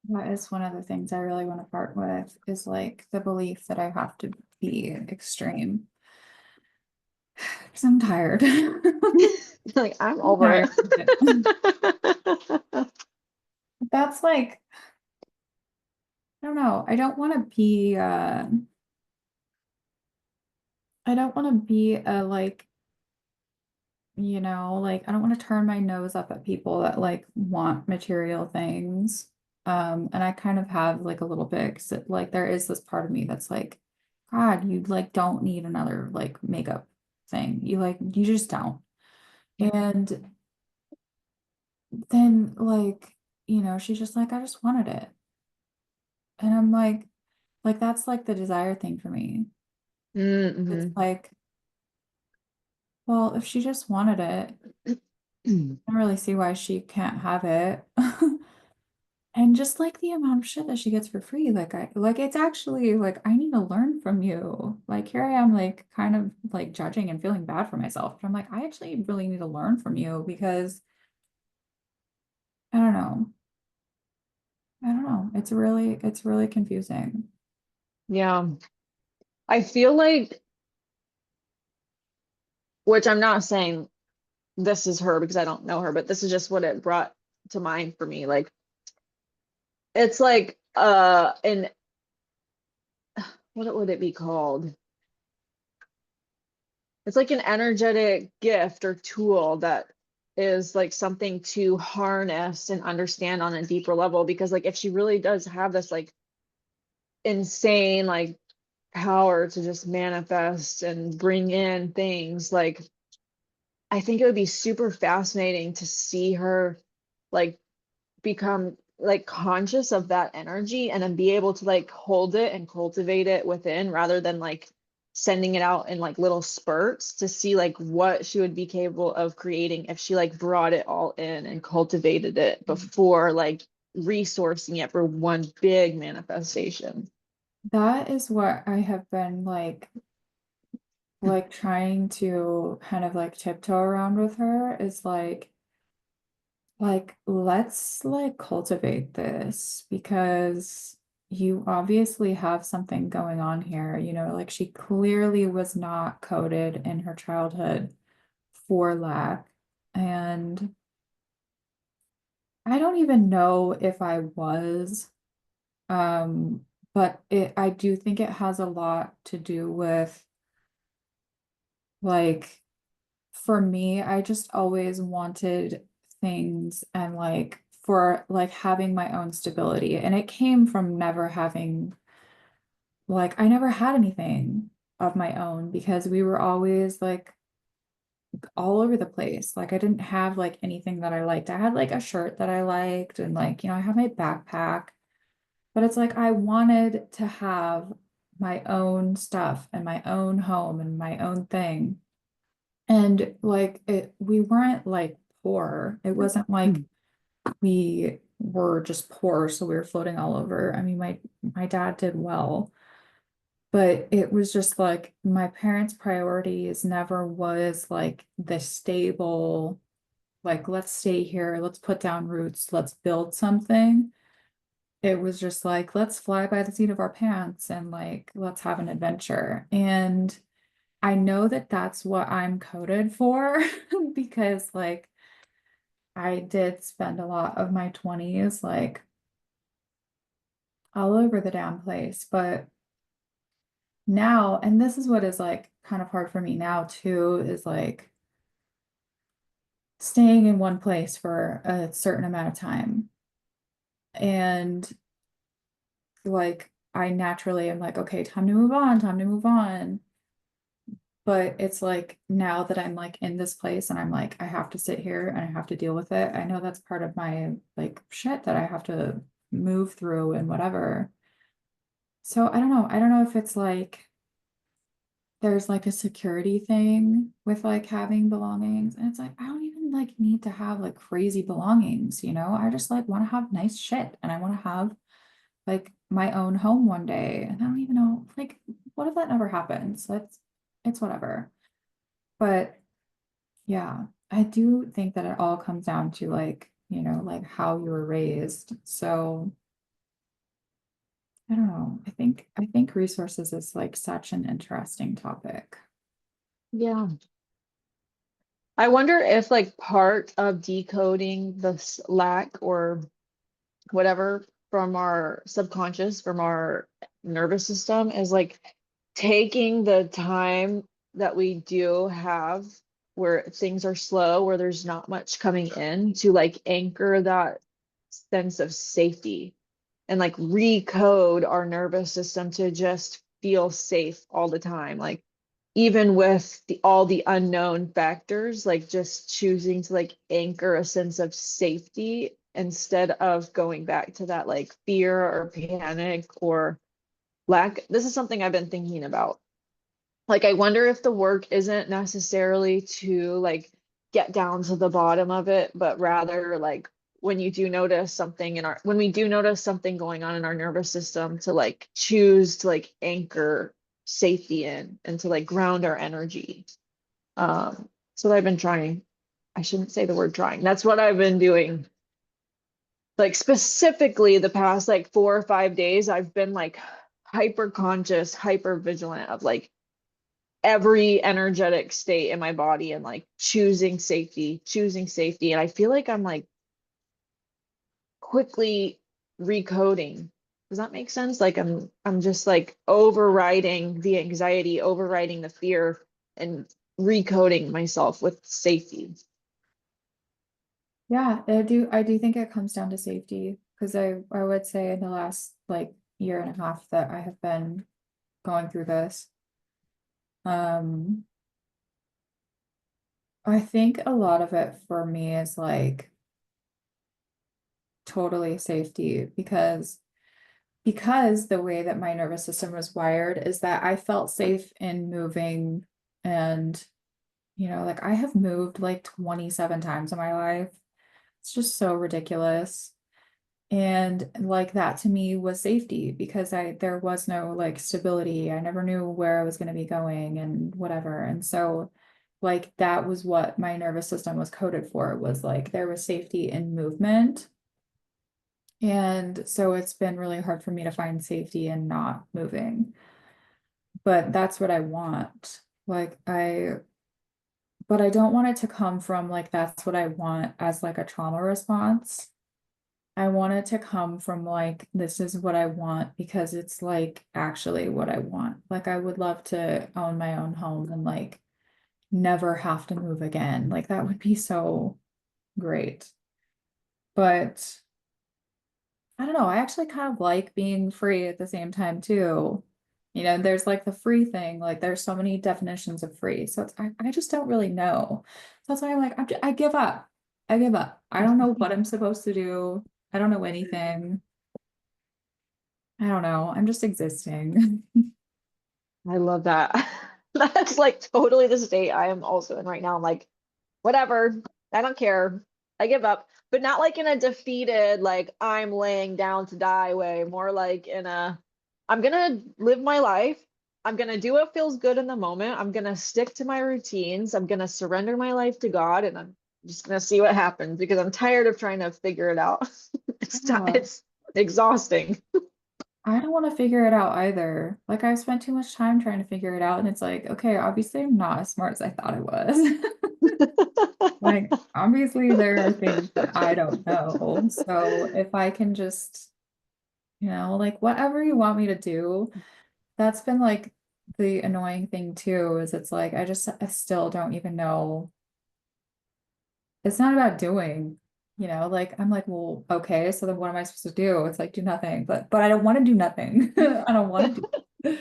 That is one of the things I really want to part with, is like the belief that I have to be extreme. Because I'm tired. Like, I'm I'm over tired of it. it. That's like, I don't know. I don't want to be a like, like I don't want to turn my nose up at people that like want material things. And I kind of have like a little bit, 'cause like there is this part of me that's like, God, you like don't need another like makeup thing. You just don't. And then like, she's just like, I just wanted it. And I'm like that's like the desire thing for me. It's Mm-hmm. like, well, if she just wanted it, I don't really see why she can't have it. And just like the amount of shit that she gets for free, it's actually like I need to learn from you. Like here I am like kind of like judging and feeling bad for myself. But I'm like, I actually really need to learn from you because I don't know. I don't know. It's really confusing. Yeah. I feel like, which I'm not saying this is her because I don't know her, but this is just what it brought to mind for me. Like, it's like an what would it be called? It's like an energetic gift or tool that is like something to harness and understand on a deeper level, because like if she really does have this like insane like power to just manifest and bring in things, like I think it would be super fascinating to see her like become like conscious of that energy and then be able to like hold it and cultivate it within, rather than like sending it out in like little spurts, to see like what she would be capable of creating if she like brought it all in and cultivated it before like resourcing it for one big manifestation. That is what I have been like trying to kind of like tiptoe around with her is let's like cultivate this because you obviously have something going on here. Like she clearly was not coded in her childhood for lack. And I don't even know if I was, um, but I do think it has a lot to do with like for me, I just always wanted things and like for like having my own stability. And it came from never having, like, I never had anything of my own because we were always like all over the place. Like, I didn't have like anything that I liked. I had like a shirt that I liked and like, I had my backpack, but it's like I wanted to have my own stuff and my own home and my own thing. And like we weren't like poor. It wasn't like we were just poor, so we were floating all over. I mean, my dad did well, but it was just like my parents' priorities never was like the stable, like let's stay here, let's put down roots, let's build something. It was just like let's fly by the seat of our pants and like let's have an adventure. And I know that that's what I'm coded for because like I did spend a lot of my 20s like all over the damn place. But now, and this is what is like kind of hard for me now too, is like staying in one place for a certain amount of time. And like I naturally am like, okay, time to move on, time to move on. But it's like now that I'm like in this place and I'm like, I have to sit here and I have to deal with it. I know that's part of my like shit that I have to move through and whatever. So I don't know. I don't know if it's like there's like a security thing with like having belongings. And it's like, I don't even like need to have like crazy belongings, you know? I just like want to have nice shit and I want to have like my own home one day. And I don't even know, like, what if that never happens? It's whatever. But yeah, I do think that it all comes down to like, like how you were raised. So I don't know. I think resources is like such an interesting topic. Yeah. I wonder if like part of decoding the lack or whatever from our subconscious, from our nervous system is like taking the time that we do have where things are slow, where there's not much coming in to like anchor that sense of safety and like recode our nervous system to just feel safe all the time. Like even with all the unknown factors, like just choosing to like anchor a sense of safety instead of going back to that like fear or panic or lack. This is something I've been thinking about. Like, I wonder if the work isn't necessarily to like get down to the bottom of it, but rather like when you do notice something in our, when we do notice something going on in our nervous system to like choose to like anchor safety in and to like ground our energy. So I've been trying. I shouldn't say the word trying. That's what I've been doing. Like specifically the past like 4 or 5 days, I've been like hyper conscious, hyper vigilant of like every energetic state in my body and like choosing safety, choosing safety. And I feel like I'm like quickly recoding. Does that make sense? Like I'm just like overriding the anxiety, overriding the fear and recoding myself with safety. Yeah, I do think it comes down to safety because I would say in the last like year and a half that I have been going through this. Um, I think a lot of it for me is like totally safety because the way that my nervous system was wired is that I felt safe in moving and like I have moved like 27 times in my life. It's just so ridiculous. And like that to me was safety because there was no like stability. I never knew where I was going to be going and whatever. And so like that was what my nervous system was coded for, was like there was safety in movement. And so it's been really hard for me to find safety in not moving. But that's what I want. Like but I don't want it to come from like that's what I want as like a trauma response. I want it to come from like, this is what I want because it's like actually what I want. Like, I would love to own my own home and like never have to move again. Like, that would be so great. But I don't know. I actually kind of like being free at the same time, too. There's like the free thing, like, there's so many definitions of free. So I just don't really know. So that's why I'm like, I give up. I give up. I don't know what I'm supposed to do. I don't know anything. I don't know. I'm just existing. I love that. That's like totally the state I am also in right now. I'm like, whatever, I don't care. I give up, but not like in a defeated, like I'm laying down to die way, more like in a, I'm gonna live my life. I'm gonna do what feels good in the moment. I'm gonna stick to my routines. I'm gonna surrender my life to God, and I'm just gonna see what happens because I'm tired of trying to figure it out. Yeah. It's exhausting. I don't want to figure it out either. Like I've spent too much time trying to figure it out, and it's like, okay, obviously I'm not as smart as I thought I was. Like, obviously there are things that I don't know. So if I can just, like whatever you want me to do, that's been like the annoying thing too, is it's like I still don't even know. It's not about doing, like I'm like, well, okay, so then what am I supposed to do? It's like do nothing, but I don't want to do nothing. I don't want to do.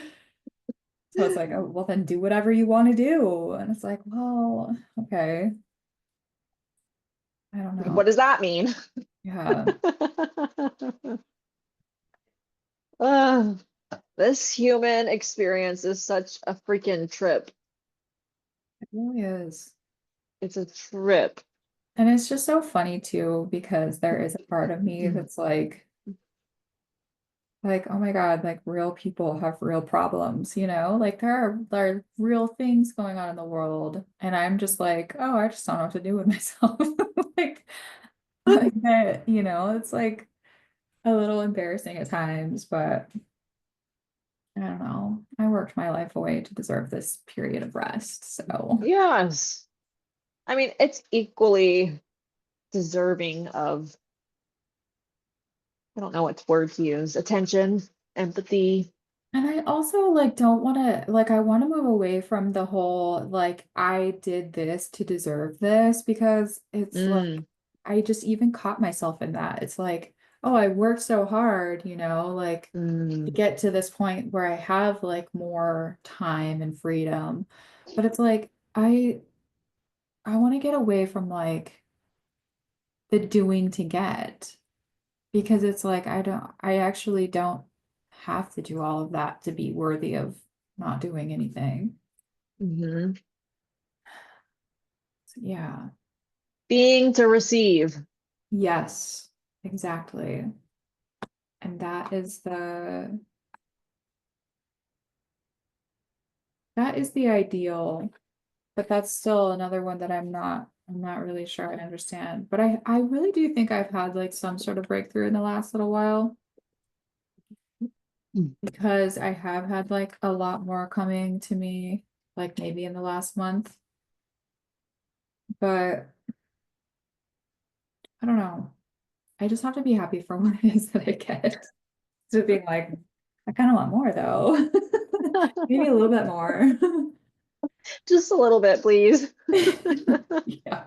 So it's like, oh, well, then do whatever you want to do. And it's like, well, okay, I don't What know. does that mean? Yeah. Uh, This human experience is such a freaking trip. It really is. It's a trip. And it's just so funny too, because there is a part of me that's like, oh my God, like real people have real problems, you know? Like there are real things going on in the world. And I'm just like, oh, I just don't know what to do with myself. Like, you know, it's like a little embarrassing at times, but I don't know. I worked my life away to deserve this period of rest. So Yes. I mean, it's equally deserving of, I don't know what word to use, attention, empathy. and I also like don't want to like I want to move away from the whole like I did this to deserve this because it's like Mm, I just even caught myself in that. It's like, oh, I worked so hard, you know, like to mm, get to this point where I have like more time and freedom. But it's like I want to get away from like the doing to get because it's like I actually don't have to do all of that to be worthy of not doing anything. mhm. So, yeah. Being to receive. Yes, exactly. And that is the ideal, but that's still another one that I'm not really sure I understand. But I really do think I've had like some sort of breakthrough in the last little while Mm. because I have had like a lot more coming to me like maybe in the last month. But I don't know. I just have to be happy for what it is that I get. To being like, I kind of want more though. Maybe a little bit more. Just a little bit, please. Yeah.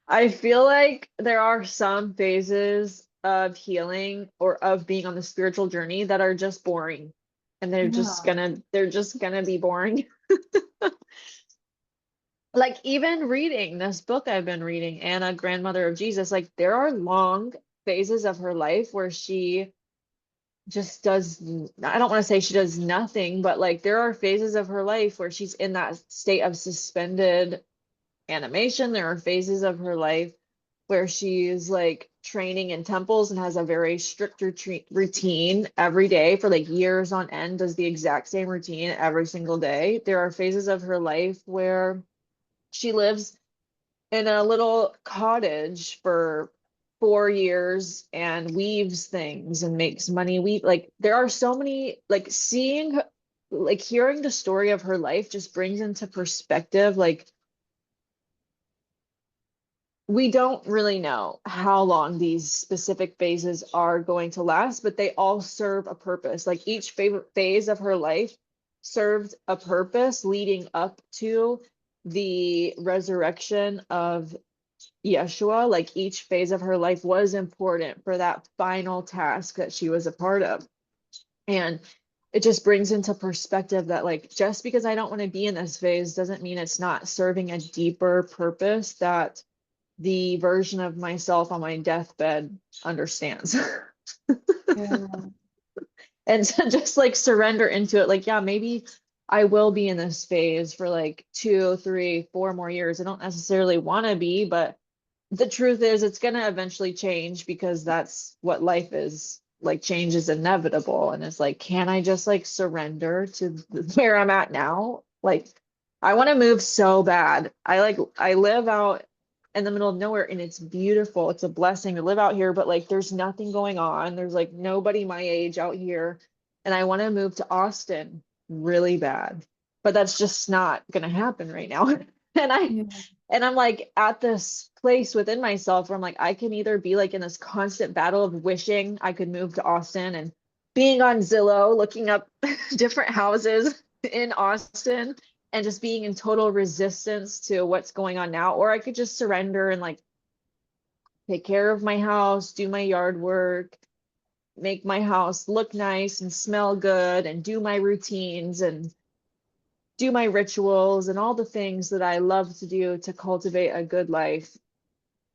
I feel like there are some phases of healing or of being on the spiritual journey that are just boring. And Yeah. they're just gonna be boring. Like even reading this book I've been reading, Anna, Grandmother of Jesus, like there are long phases of her life where she just does, I don't want to say she does nothing, but like there are phases of her life where she's in that state of suspended animation. There are phases of her life where she's like training in temples and has a very strict routine every day for like years on end, does the exact same routine every single day. There are phases of her life where she lives in a little cottage for 4 years and weaves things and makes money. Like there are so many, like like hearing the story of her life just brings into perspective like we don't really know how long these specific phases are going to last, but they all serve a purpose. Like each favorite phase of her life served a purpose leading up to the resurrection of Yeshua. Like each phase of her life was important for that final task that she was a part of. And it just brings into perspective that like just because I don't want to be in this phase doesn't mean it's not serving a deeper purpose that the version of myself on my deathbed understands. Yeah. And to just like surrender into it, like, yeah, maybe I will be in this phase for like 2, 3, 4 more years. I don't necessarily want to be, but the truth is it's going to eventually change because that's what life is. Like change is inevitable. And it's like, can I just like surrender to where I'm at now? Like, I want to move so bad. I live out in the middle of nowhere and it's beautiful. It's a blessing to live out here, but like there's nothing going on. There's like nobody my age out here. And I want to move to Austin really bad. But that's just not going to happen right now. And Yeah. I'm like at this place within myself where I'm like, I can either be like in this constant battle of wishing I could move to Austin and being on Zillow, looking up different houses in Austin and just being in total resistance to what's going on now. Or I could just surrender and like take care of my house, do my yard work, make my house look nice and smell good, and do my routines and do my rituals and all the things that I love to do to cultivate a good life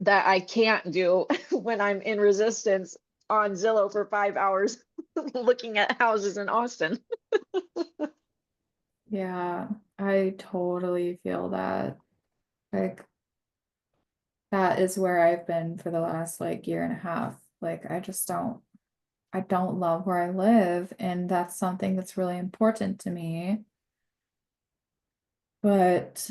that I can't do when I'm in resistance on Zillow for 5 hours looking at houses in Austin. Yeah, I totally feel that. Like that is where I've been for the last like year and a half. Like I don't love where I live, and that's something that's really important to me. But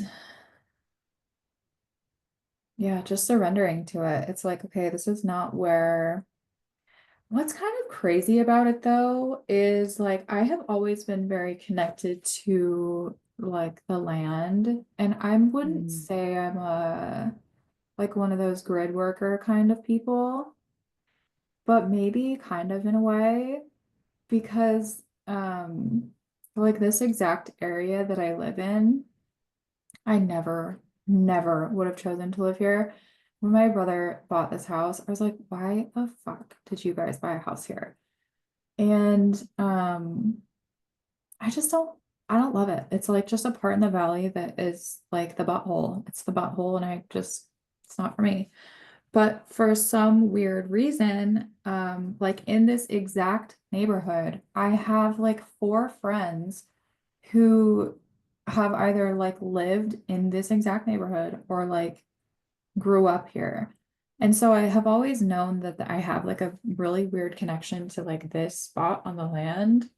yeah, just surrendering to it. It's like, okay, this is not where. What's kind of crazy about it though is like I have always been very connected to like the land, and I wouldn't Mm, say I'm a like one of those grid worker kind of people, but maybe kind of in a way because like this exact area that I live in, I never would have chosen to live here. When my brother bought this house, I was like, why the fuck did you guys buy a house here? And I just I don't love it. It's like just a part in the valley that is like the butthole. It's the butthole, and it's not for me. But for some weird reason, like in this exact neighborhood, I have like four friends who have either like lived in this exact neighborhood or like grew up here. And so I have always known that I have like a really weird connection to like this spot on the land.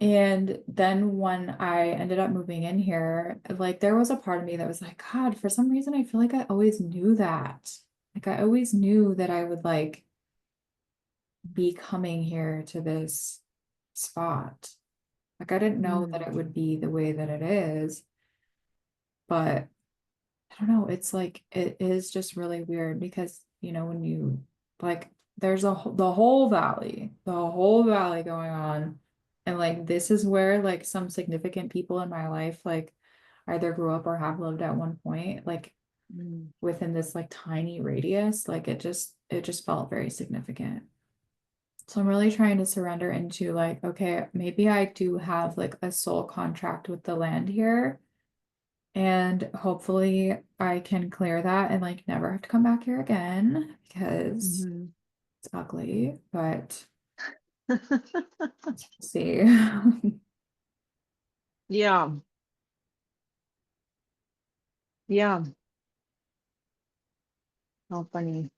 And then when I ended up moving in here, like there was a part of me that was like, God, for some reason, I feel like I always knew that. Like I always knew that I would like be coming here to this spot. Like I didn't know that mm, it would be the way that it is, but I don't know. It's like it is just really weird because, when you like there's the whole valley going on. And like this is where like some significant people in my life like either grew up or have lived at one point, like mm, within this like tiny radius. Like it just felt very significant. So I'm really trying to surrender into like, okay, maybe I do have like a soul contract with the land here. And hopefully I can clear that and like never have to come back here again because mhm. it's ugly, but we'll see. Yeah, yeah. How funny.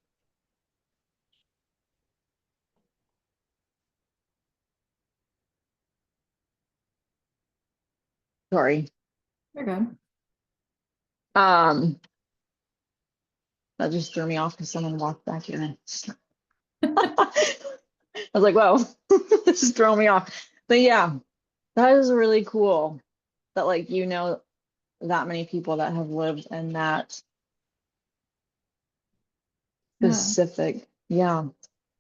Sorry. You're good. Um, that just threw me off because someone walked back in. I was like, whoa, this is throwing me off. But yeah, that is really cool that like that many people that have lived in that Yeah. specific. Yeah.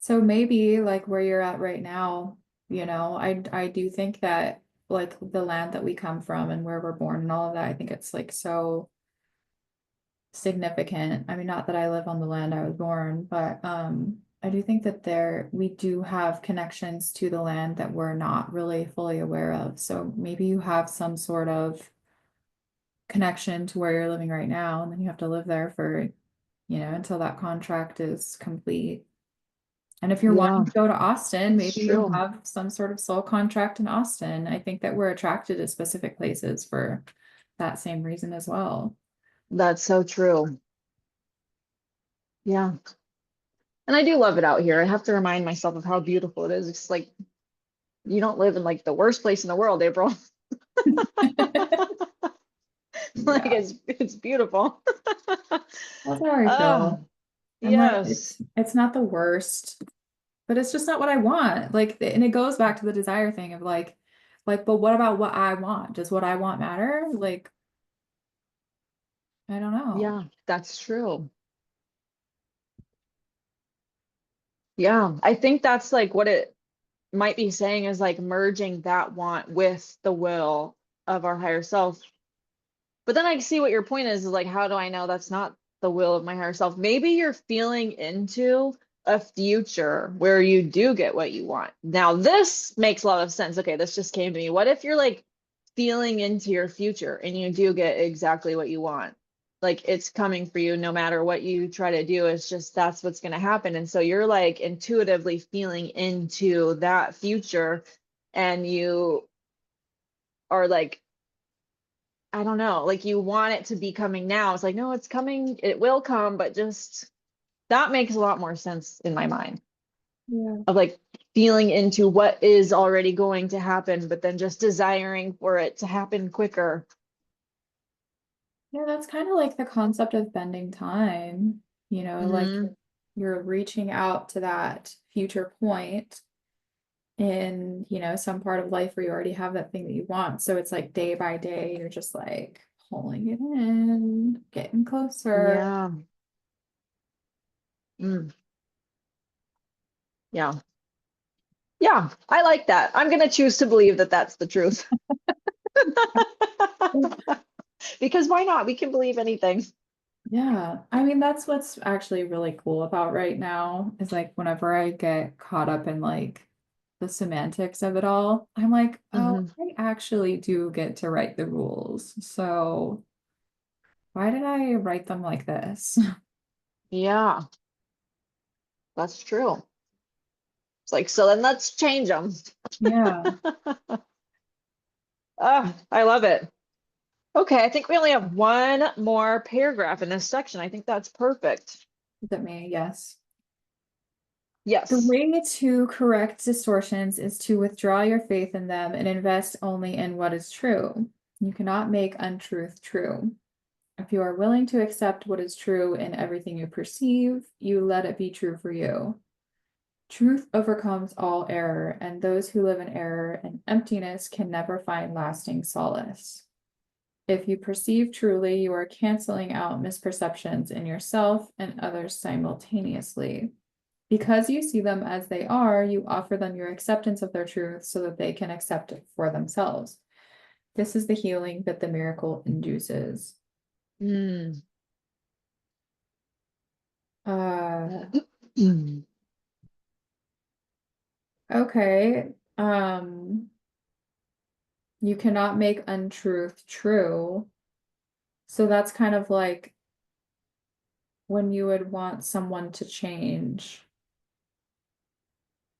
So maybe like where you're at right now, I do think that like the land that we come from and where we're born and all of that, I think it's like so significant. I mean, not that I live on the land I was born, but I do think that we do have connections to the land that we're not really fully aware of. So maybe you have some sort of connection to where you're living right now, and then you have to live there for, until that contract is complete. And if you're Yeah, wanting to go to Austin, that's maybe you true. have some sort of soul contract in Austin. I think that we're attracted to specific places for that same reason as well. That's so true. Yeah. And I do love it out here. I have to remind myself of how beautiful it is. It's like you don't live in like the worst place in the world, April. Like Yeah, it's beautiful. that's how I Ah, feel. I'm like, yes. it's not the worst, but it's just not what I want. Like, and it goes back to the desire thing of but what about what I want? Does what I want matter? Like, I don't know. Yeah, that's true. Yeah, I think that's like what it might be saying is like merging that want with the will of our higher self. But then I see what your point is like, how do I know that's not the will of my higher self? Maybe you're feeling into a future where you do get what you want. Now, this makes a lot of sense. Okay, this just came to me. What if you're like feeling into your future and you do get exactly what you want? like it's coming for you no matter what you try to do. It's just that's what's going to happen. And so you're like intuitively feeling into that future, and you are like, I don't know, like you want it to be coming now. It's like, no, it's coming, it will come, but just that makes a lot more sense in my mind Yeah. of like feeling into what is already going to happen, but then just desiring for it to happen quicker. Yeah, that's kind of like the concept of bending time, like Hmm. you're reaching out to that future point in, some part of life where you already have that thing that you want. So it's like day by day, you're just like pulling it in, getting closer. Yeah. Mm. Yeah. Yeah. I like that. I'm going to choose to believe that that's the truth. Because why not? We can believe anything. Yeah, I mean, that's what's actually really cool about right now is like whenever I get caught up in like the semantics of it all, I'm like, oh, Hmm. I actually do get to write the rules. So why did I write them like this? Yeah, that's true. It's like, so then let's change them. Yeah, Ah, I love it. Okay, I think we only have one more paragraph in this section. I think that's perfect. is it me? Yes. The Yes. way to correct distortions is to withdraw your faith in them and invest only in what is true. You cannot make untruth true. If you are willing to accept what is true in everything you perceive, you let it be true for you. Truth overcomes all error, and those who live in error and emptiness can never find lasting solace. If you perceive truly, you are canceling out misperceptions in yourself and others simultaneously. Because you see them as they are, you offer them your acceptance of their truth so that they can accept it for themselves. This is the healing that the miracle induces. Mm. Uh, Mm. okay. You cannot make untruth true. So that's kind of like when you would want someone to change,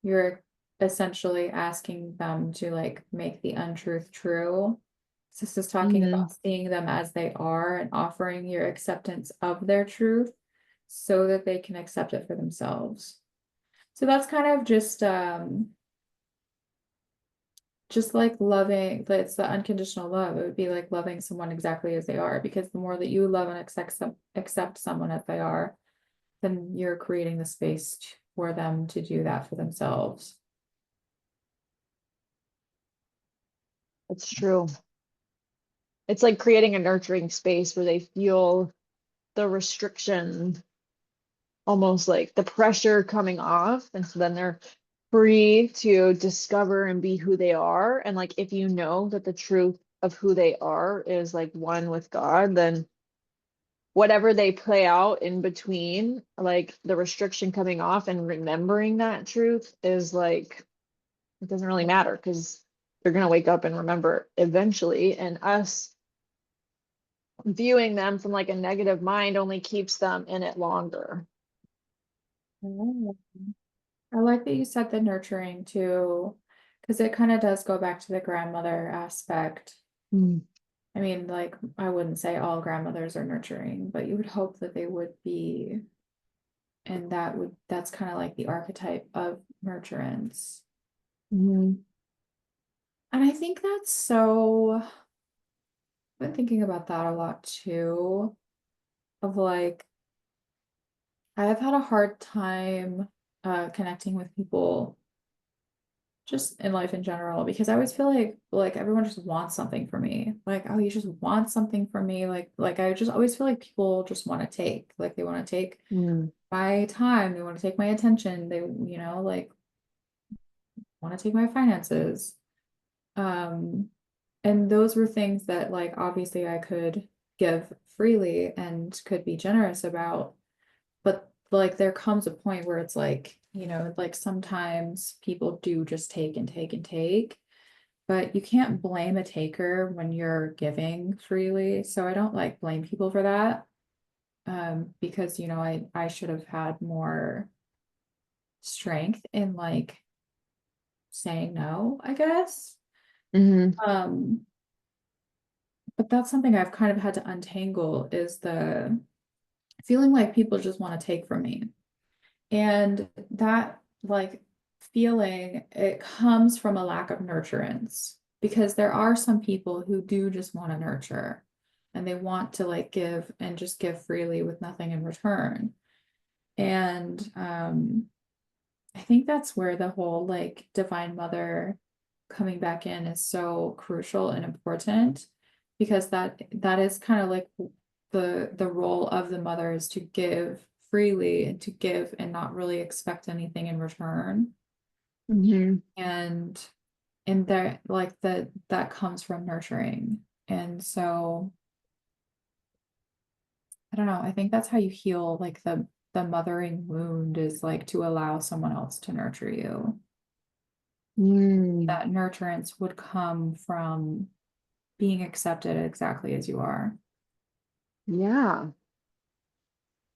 you're essentially asking them to like make the untruth true. This is talking Hmm. about seeing them as they are and offering your acceptance of their truth so that they can accept it for themselves. So that's kind of just like loving, it's the unconditional love. It would be like loving someone exactly as they are, because the more that you love and accept someone as they are, then you're creating the space for them to do that for themselves. It's true. It's like creating a nurturing space where they feel the restriction, almost like the pressure coming off. And so then they're free to discover and be who they are. And like, if you know that the truth of who they are is like one with God, then whatever they play out in between, like the restriction coming off and remembering that truth is like, it doesn't really matter because they're going to wake up and remember eventually. And us viewing them from like a negative mind only keeps them in it longer. Oh. I like that you said the nurturing too, because it kind of does go back to the grandmother aspect. Mm. I mean, like, I wouldn't say all grandmothers are nurturing, but you would hope that they would be. And that's kind of like the archetype of nurturance. Mhm. And I think that's so, I've been thinking about that a lot too, of like, I have had a hard time connecting with people just in life in general, because I always feel like everyone just wants something from me. Like, oh, you just want something from me. Like I just always feel like people just want to take, like they want to take Mm. my time, they want to take my attention, they, like want to take my finances. Um, and those were things that like obviously I could give freely and could be generous about. But like there comes a point where it's like, like sometimes people do just take and take and take, but you can't blame a taker when you're giving freely. So I don't like blame people for that. because, I should have had more strength in like saying no, I guess. Hmm. Um, but that's something I've kind of had to untangle is the feeling like people just want to take from me. And that like feeling, it comes from a lack of nurturance because there are some people who do just want to nurture and they want to like give and just give freely with nothing in return. And I think that's where the whole like Divine Mother coming back in is so crucial and important because that is kind of like the role of the mother is to give freely and to give and not really expect anything in return. Hmm. And there like that comes from nurturing. And so I don't know, I think that's how you heal like the mothering wound is like to allow someone else to nurture you. Mm. That nurturance would come from being accepted exactly as you are. Yeah,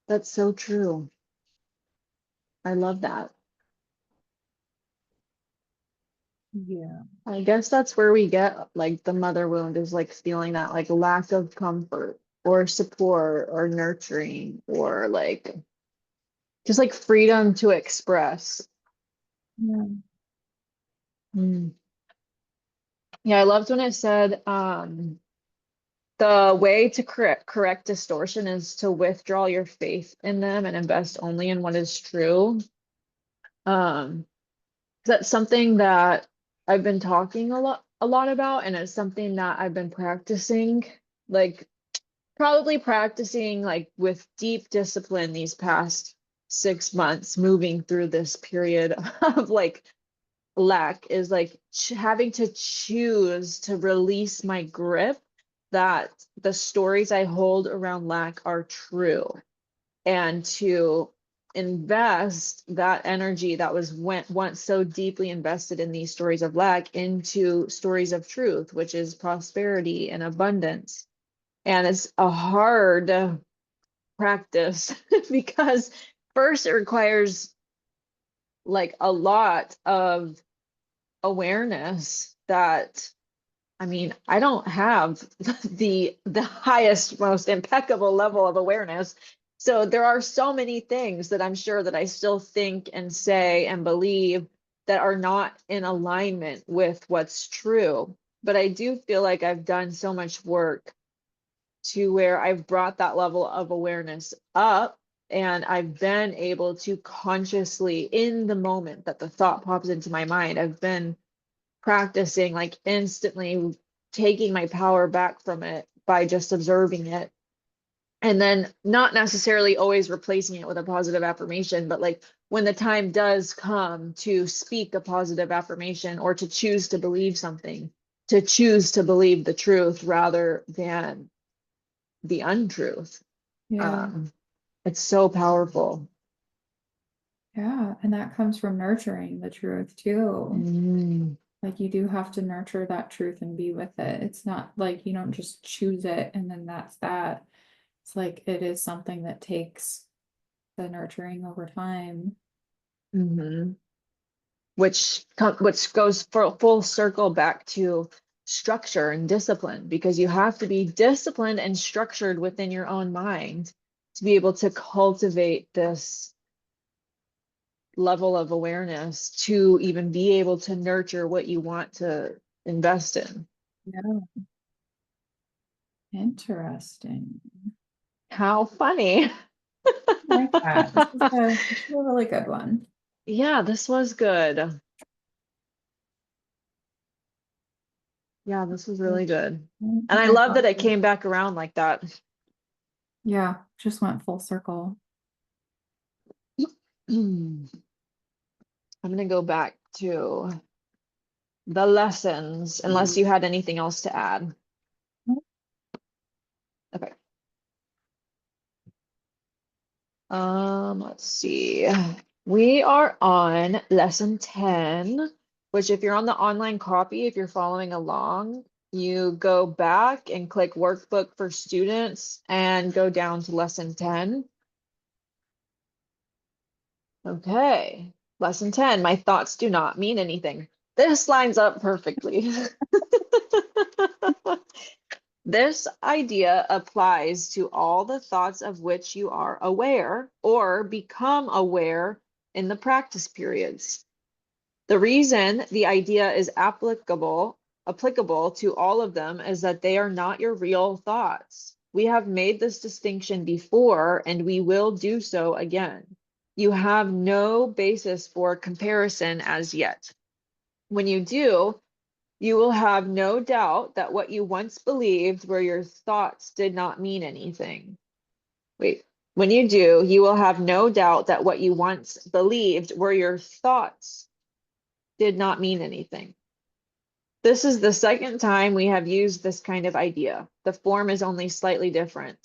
that's so true. I love that. Yeah. I guess that's where we get like the mother wound is like feeling that like lack of comfort or support or nurturing or like just like freedom to express. Yeah. Mm. Yeah, I loved when it said the way to correct distortion is to withdraw your faith in them and invest only in what is true. Um, that's something that I've been talking a lot about, and it's something that I've been practicing, like probably practicing like with deep discipline these past 6 months, moving through this period of like lack is like having to choose to release my grip that the stories I hold around lack are true and to invest that energy that was went once so deeply invested in these stories of lack into stories of truth, which is prosperity and abundance. And it's a hard practice because first it requires like a lot of awareness that I mean, I don't have the highest, most impeccable level of awareness. So there are so many things that I'm sure that I still think and say and believe that are not in alignment with what's true. But I do feel like I've done so much work to where I've brought that level of awareness up and I've been able to consciously, in the moment that the thought pops into my mind, I've been practicing like instantly taking my power back from it by just observing it and then not necessarily always replacing it with a positive affirmation, but like when the time does come to speak a positive affirmation or to choose to believe something, to choose to believe the truth rather than the untruth. Yeah. um it's so powerful. Yeah. And that comes from nurturing the truth too. Mm. Like you do have to nurture that truth and be with it. It's not like you don't just choose it and then that's that. It's like it is something that takes the nurturing over time. Hmm. Which goes for full circle back to structure and discipline because you have to be disciplined and structured within your own mind to be able to cultivate this level of awareness to even be able to nurture what you want to invest in. Yeah. Interesting. How funny. I like that. This is a really good one. Yeah, this was good. Yeah, this was really good. I And think I I love that got it it. came back around like that. Yeah, just went full circle. I'm gonna go back to the lessons, unless you had anything else to add. Okay. Let's see. We are on lesson 10, which if you're on the online copy, if you're following along, you go back and click workbook for students and go down to lesson 10. Okay, lesson 10, my thoughts do not mean anything. This lines up perfectly. This idea applies to all the thoughts of which you are aware or become aware in the practice periods. The reason the idea is applicable to all of them is that they are not your real thoughts. We have made this distinction before and we will do so again. You have no basis for comparison as yet. When you do, you will have no doubt that what you once believed were your thoughts did not mean anything. Wait, when you do, you will have no doubt that what you once believed were your thoughts did not mean anything. This is the second time we have used this kind of idea. The form is only slightly different.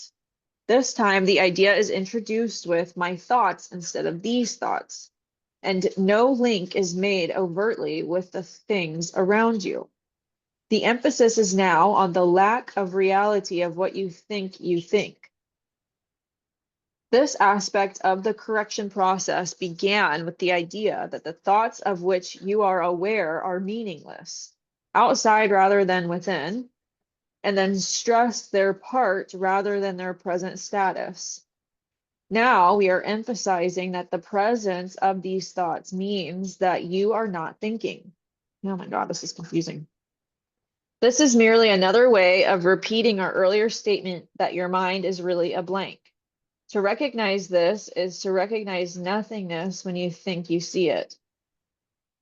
This time, the idea is introduced with my thoughts instead of these thoughts, and no link is made overtly with the things around you. The emphasis is now on the lack of reality of what you think you think. This aspect of the correction process began with the idea that the thoughts of which you are aware are meaningless, outside rather than within, and then stressed their part rather than their present status. Now we are emphasizing that the presence of these thoughts means that you are not thinking. Oh my God, this is confusing. This is merely another way of repeating our earlier statement that your mind is really a blank. To recognize this is to recognize nothingness when you think you see it.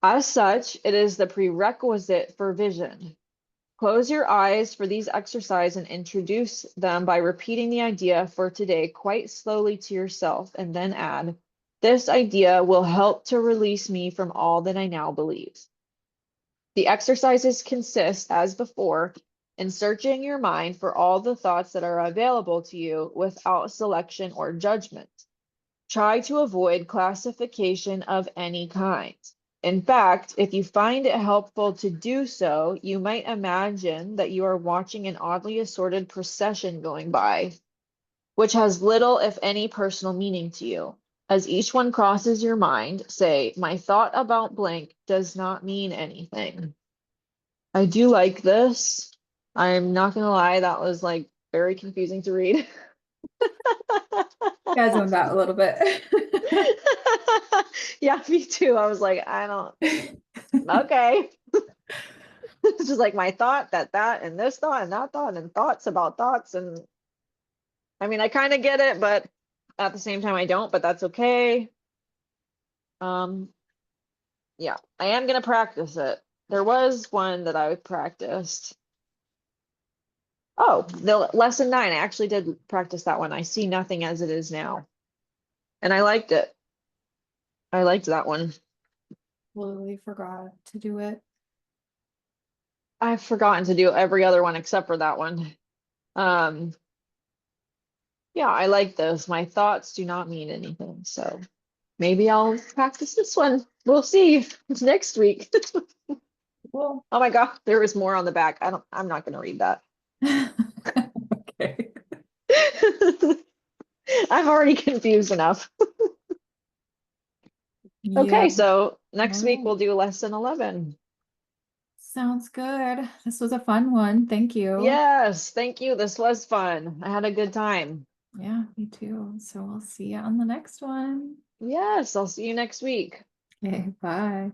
As such, it is the prerequisite for vision. Close your eyes for these exercises and introduce them by repeating the idea for today quite slowly to yourself and then add, this idea will help to release me from all that I now believe. The exercises consist, as before, in searching your mind for all the thoughts that are available to you without selection or judgment. Try to avoid classification of any kind. In fact, if you find it helpful to do so, you might imagine that you are watching an oddly assorted procession going by, which has little, if any, personal meaning to you. As each one crosses your mind, say, my thought about blank does not mean anything. I do like this. I'm not gonna lie, that was like very confusing to read. Yeah, I zoned out a little bit. Yeah, me too. I was like, I don't, okay. It's just like my thought, that, and this thought, and that thought, and thoughts about thoughts. And I mean, I kind of get it, but at the same time, I don't, but that's okay. Yeah, I am gonna practice it. There was one that I practiced. Oh, the lesson 9, I actually did practice that one. I see nothing as it is now. And I liked it. I liked that one. Totally forgot to do it. I've forgotten to do every other one except for that one. Um, yeah, I like those. My thoughts do not mean anything. So maybe I'll practice this one. We'll see. It's next week. Well, Oh my God, there was more on the back. I'm not gonna read that. okay. I'm already confused enough. Yeah. Okay, so next All week right. we'll do lesson 11. Sounds good. This was a fun one. Thank you. Yes, thank you. This was fun. I had a good time. Yeah, me too. So we'll see you on the next one. Yes, I'll see you next week. Okay, bye.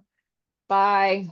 Bye.